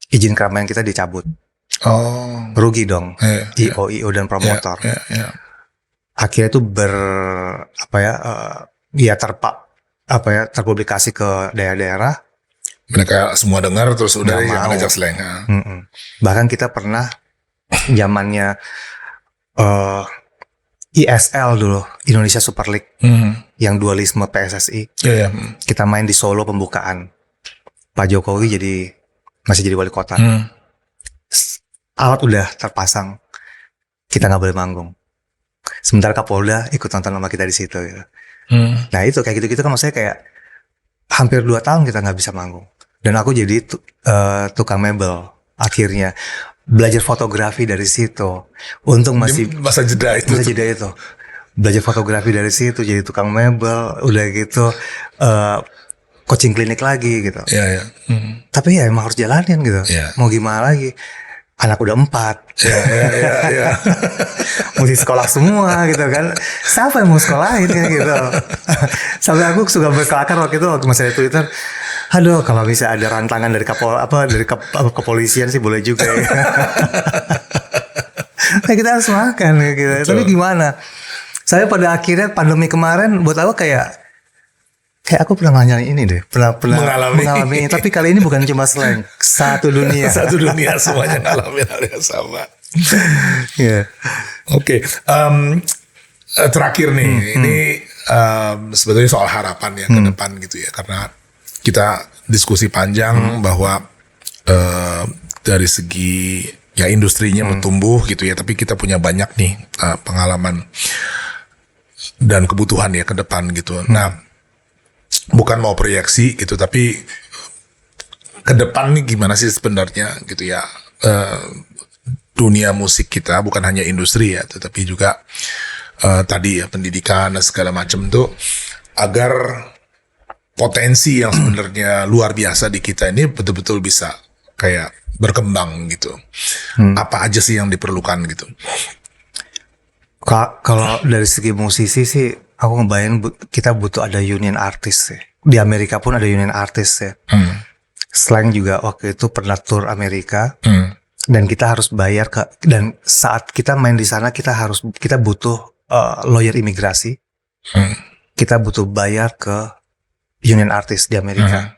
Speaker 1: izin keramaian kita dicabut. Rugi dong. IO dan promotor. Akhirnya itu terpublikasi ke daerah-daerah.
Speaker 2: Mereka semua dengar terus udah jangan ajak slang.
Speaker 1: Bahkan kita pernah zamannya ISL dulu, Indonesia Super League, yang dualisme PSSI. Kita main di Solo pembukaan. Pak Jokowi masih jadi wali kota. Alat udah terpasang, kita nggak boleh manggung. Sementara Kapolda ikut nonton sama kita di situ. Gitu. Nah itu kayak gitu-gitu kan maksudnya kayak hampir 2 tahun kita nggak bisa manggung. Dan aku jadi tukang mebel akhirnya. Belajar fotografi dari situ. Untung masih
Speaker 2: masa jeda itu.
Speaker 1: Belajar fotografi dari situ, jadi tukang mebel, udah gitu coaching klinik lagi gitu. Tapi ya emang harus jalanin gitu. Mau gimana lagi? Anak udah 4. Mesti sekolah semua gitu kan. Siapa yang mau sekolahin kan gitu. Sampai aku suka berkelakar waktu masih ada Twitter. Aduh, kalau bisa ada rantangan dari kepolisian sih boleh juga ya. Nah, kita harus makan gitu. Betul. Tapi gimana? Saya pada akhirnya pandemi kemarin buat aku kayak aku pernah nanya ini deh, pernah mengalami ini, tapi kali ini bukan cuma slang, satu dunia
Speaker 2: semuanya ngalamin hal yang sama. Oke. Terakhir nih, ini sebetulnya soal harapan ya ke depan gitu ya, karena kita diskusi panjang bahwa dari segi ya industrinya bertumbuh gitu ya, tapi kita punya banyak nih pengalaman dan kebutuhan ya ke depan gitu. Nah, bukan mau proyeksi gitu, tapi ke depan nih gimana sih sebenarnya gitu ya, dunia musik kita bukan hanya industri ya, tetapi juga tadi ya pendidikan dan segala macam tuh, agar potensi yang sebenarnya luar biasa di kita ini betul-betul bisa kayak berkembang gitu. Apa aja sih yang diperlukan gitu?
Speaker 1: Kalau dari segi musisi sih, aku ngebayangin kita butuh ada union artist ya. Di Amerika pun ada union artist ya. Slang juga waktu itu pernah tour Amerika. Dan kita harus bayar dan saat kita main di sana kita butuh lawyer imigrasi. Kita butuh bayar ke union artist di Amerika.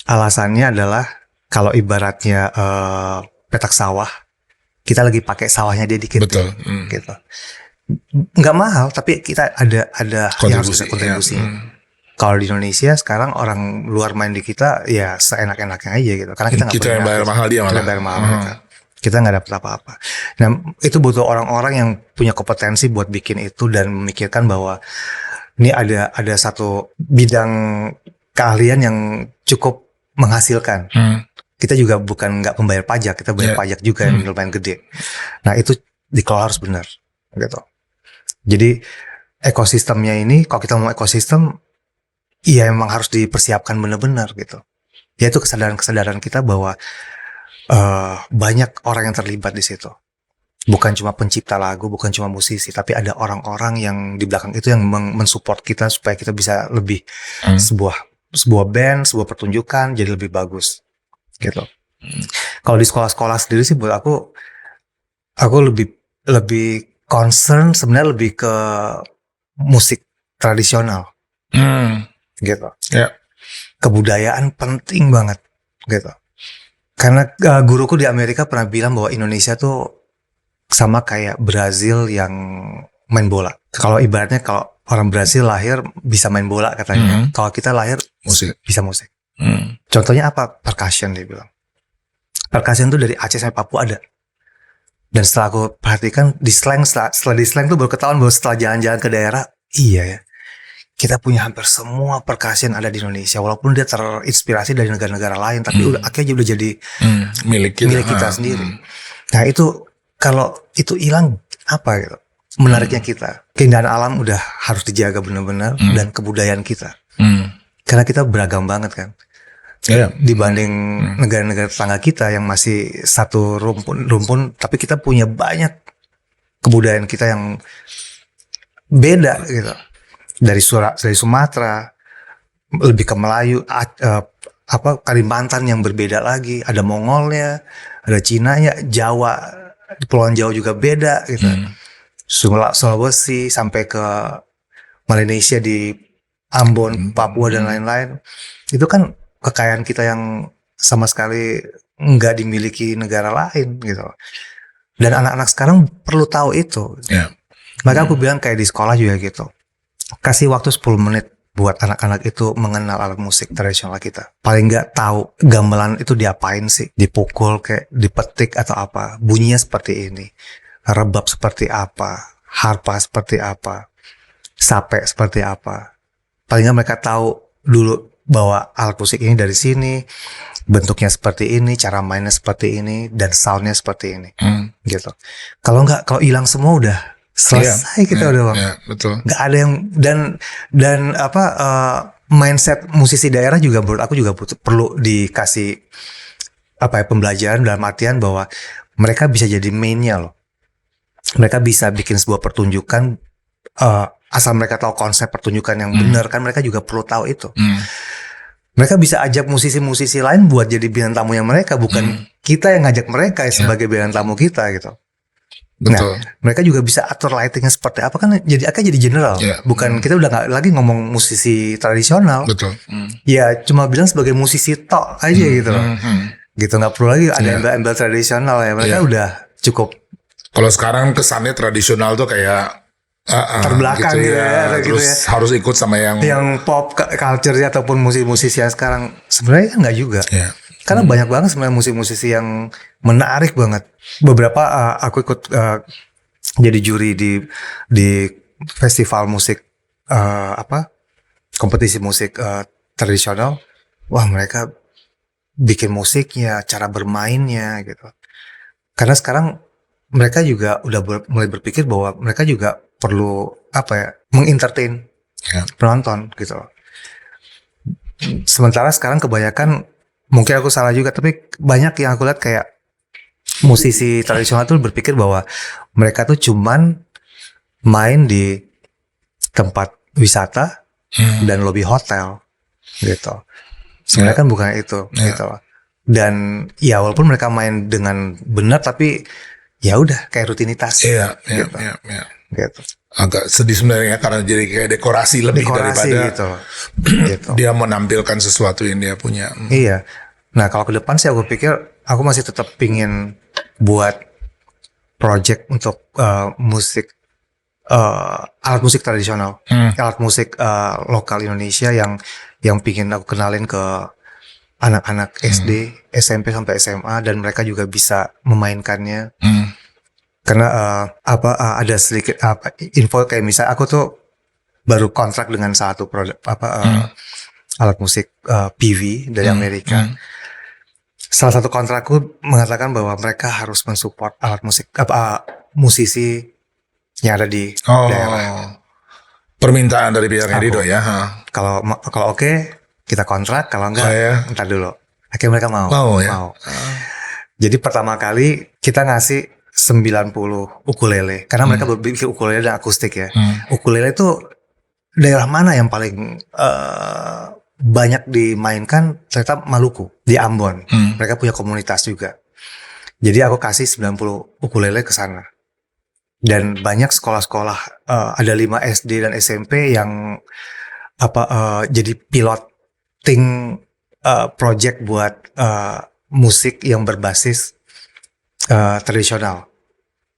Speaker 1: Alasannya adalah kalau ibaratnya petak sawah, kita lagi pakai sawahnya dia dikit.
Speaker 2: Betul.
Speaker 1: Gitu. Nggak mahal, tapi kita ada yang harus kita kontribusi. Kalau di Indonesia sekarang orang luar main di kita ya seenak-enaknya aja gitu, karena kita
Speaker 2: yang bayar mahal, dia malah.
Speaker 1: Kita bayar mahal kita nggak dapat apa-apa. Nah itu butuh orang-orang yang punya kompetensi buat bikin itu dan memikirkan bahwa ini ada satu bidang keahlian yang cukup menghasilkan. Kita juga bukan nggak membayar pajak, kita bayar pajak juga yang lumayan gede. Nah itu dikelola harus benar gitu. Jadi ekosistemnya ini, kalau kita mau ekosistem, iya emang harus dipersiapkan benar-benar gitu. Yaitu kesadaran kita bahwa banyak orang yang terlibat di situ. Bukan cuma pencipta lagu, bukan cuma musisi, tapi ada orang-orang yang di belakang itu yang mensupport kita supaya kita bisa lebih sebuah band, sebuah pertunjukan jadi lebih bagus gitu. Kalau di sekolah-sekolah sendiri sih buat aku lebih concern sebenarnya lebih ke musik tradisional. Gitu. Kebudayaan penting banget gitu. Karena guruku di Amerika pernah bilang bahwa Indonesia tuh sama kayak Brazil yang main bola. Kalau ibaratnya kalau orang Brazil lahir bisa main bola katanya. Kalau kita lahir bisa musik. Contohnya apa? Percussion dia bilang. Percussion tuh dari Aceh sampai Papua ada. Dan setelah aku perhatikan di slang, setelah di slang tuh baru ketahuan bahwa setelah jalan-jalan ke daerah, iya ya. Kita punya hampir semua percussion ada di Indonesia, walaupun dia terinspirasi dari negara-negara lain, tapi akhirnya udah jadi milik kita sendiri. Nah itu kalau itu hilang apa gitu? Menariknya kita, keindahan alam udah harus dijaga benar-benar dan kebudayaan kita, karena kita beragam banget kan. dibanding negara-negara tetangga kita yang masih satu rumpun, tapi kita punya banyak kebudayaan kita yang beda gitu. Dari Sumatera lebih ke Melayu, Kalimantan yang berbeda lagi, ada Mongolnya, ada Cinanya, Jawa, Kepulauan Jawa juga beda gitu. Sulawesi sampai ke Malaysia di Ambon, Papua dan lain-lain. Itu kan kekayaan kita yang sama sekali nggak dimiliki negara lain gitu. Dan anak-anak sekarang perlu tahu itu. Maka aku bilang kayak di sekolah juga gitu. Kasih waktu 10 menit buat anak-anak itu mengenal alat musik tradisional kita. Paling nggak tahu gamelan itu diapain sih. Dipukul kayak dipetik atau apa. Bunyinya seperti ini. Rebab seperti apa. Harpa seperti apa. Sape seperti apa. Paling nggak mereka tahu dulu bahwa alat musik ini dari sini. Bentuknya seperti ini. Cara mainnya seperti ini. Dan soundnya seperti ini. Gitu. Kalau hilang semua udah selesai kita udah bang.
Speaker 2: Betul.
Speaker 1: Nggak ada yang dan mindset musisi daerah juga menurut aku juga perlu dikasih pembelajaran dalam artian bahwa mereka bisa jadi mainnya loh. Mereka bisa bikin sebuah pertunjukan asal mereka tahu konsep pertunjukan yang benar kan mereka juga perlu tahu itu. Mereka bisa ajak musisi-musisi lain buat jadi bintang tamunya mereka, bukan kita yang ngajak mereka sebagai bintang tamu kita gitu.
Speaker 2: Betul.
Speaker 1: Nah, mereka juga bisa atur lightingnya seperti apa kan jadi general. Bukan kita udah nggak lagi ngomong musisi tradisional.
Speaker 2: Betul.
Speaker 1: Ya cuma bilang sebagai musisi tok aja gitu loh. Gitu nggak perlu lagi ada embel-embel tradisional ya. Mereka udah cukup.
Speaker 2: Kalau sekarang kesannya tradisional tuh kayak
Speaker 1: terbelakang gitu ya.
Speaker 2: Terus harus ikut sama yang
Speaker 1: pop culture ataupun musisi-musisi yang sekarang sebenarnya nggak juga. Karena banyak banget sebenarnya musisi-musisi yang menarik banget. Beberapa aku ikut jadi juri di festival musik kompetisi musik tradisional. Wah mereka bikin musiknya, cara bermainnya gitu. Karena sekarang mereka juga udah mulai berpikir bahwa mereka juga perlu mengentertain penonton gitu. Sementara sekarang kebanyakan mungkin aku salah juga, tapi banyak yang aku lihat kayak musisi tradisional tuh berpikir bahwa mereka tuh cuman main di tempat wisata dan lobi hotel gitu. Sebenarnya kan bukan itu gitu. Dan ya walaupun mereka main dengan benar tapi ya udah kayak rutinitas. Gitu.
Speaker 2: Agak sedih sebenarnya karena jadi kayak dekorasi daripada
Speaker 1: gitu.
Speaker 2: Dia menampilkan sesuatu yang dia punya.
Speaker 1: Iya. Nah kalau ke depan sih aku pikir aku masih tetap pingin buat project untuk musik alat musik tradisional, alat musik lokal Indonesia yang pingin aku kenalin ke anak-anak SD, SMP sampai SMA dan mereka juga bisa memainkannya. Karena ada sedikit info kayak misal aku tuh baru kontrak dengan satu produk alat musik PV dari Amerika. Salah satu kontrakku mengatakan bahwa mereka harus mensupport alat musik musisi yang ada di daerah.
Speaker 2: Permintaan dari pihak Rido ya.
Speaker 1: Kalau oke, kita kontrak, kalau enggak entar dulu. Akhirnya mereka mau. Jadi pertama kali kita ngasih 90 ukulele karena mereka berpikir ukulele dan akustik ya. Ukulele itu daerah mana yang paling banyak dimainkan? Ternyata Maluku di Ambon. Mereka punya komunitas juga. Jadi aku kasih 90 ukulele ke sana. Dan banyak sekolah-sekolah ada 5 SD dan SMP yang jadi piloting project buat musik yang berbasis tradisional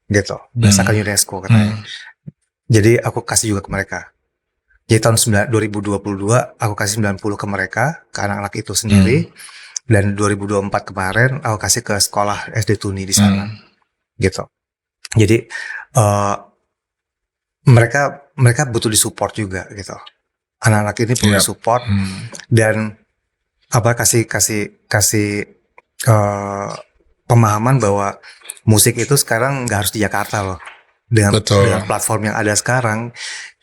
Speaker 1: gitu, berdasarkan UNESCO katanya. Jadi aku kasih juga ke mereka. Jadi tahun 2022 aku kasih 90 ke mereka, ke anak-anak itu sendiri. Dan 2024 kemarin aku kasih ke sekolah SD Tuni di sana. Gitu. Jadi mereka butuh disupport juga gitu. Anak-anak ini perlu support dan kasih pemahaman bahwa musik itu sekarang nggak harus di Jakarta loh. Dengan platform yang ada sekarang,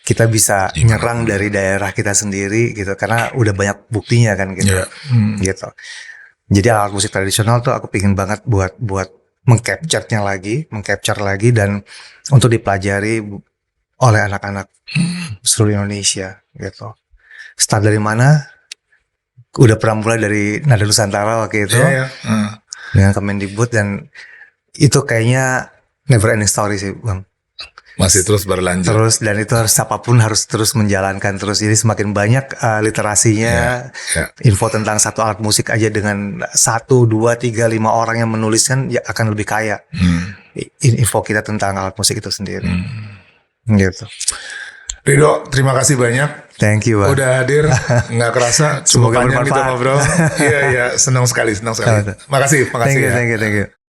Speaker 1: kita bisa nyerang dari daerah kita sendiri gitu, karena udah banyak buktinya kan gitu. Gitu. Jadi alat musik tradisional tuh aku pingin banget buat mengcapture lagi dan untuk dipelajari oleh anak-anak seluruh Indonesia gitu. Start dari mana? Udah pernah mulai dari Nada Nusantara waktu itu dengan Kemendikbud, dan itu kayaknya never ending story sih Bang.
Speaker 2: Masih terus berlanjut.
Speaker 1: Terus, dan itu harus siapapun harus terus menjalankan terus. Jadi semakin banyak literasinya, info tentang satu alat musik aja dengan 1, 2, 3, 5 orang yang menuliskan ya akan lebih kaya. Info kita tentang alat musik itu sendiri. Gitu.
Speaker 2: Ridho, terima kasih banyak.
Speaker 1: Thank you, Bang.
Speaker 2: Udah hadir, nggak kerasa.
Speaker 1: Semoga
Speaker 2: panjang kita
Speaker 1: bermanfaat.
Speaker 2: ngobrol. Iya, senang sekali. Makasih
Speaker 1: Thank you,
Speaker 2: ya.
Speaker 1: thank you.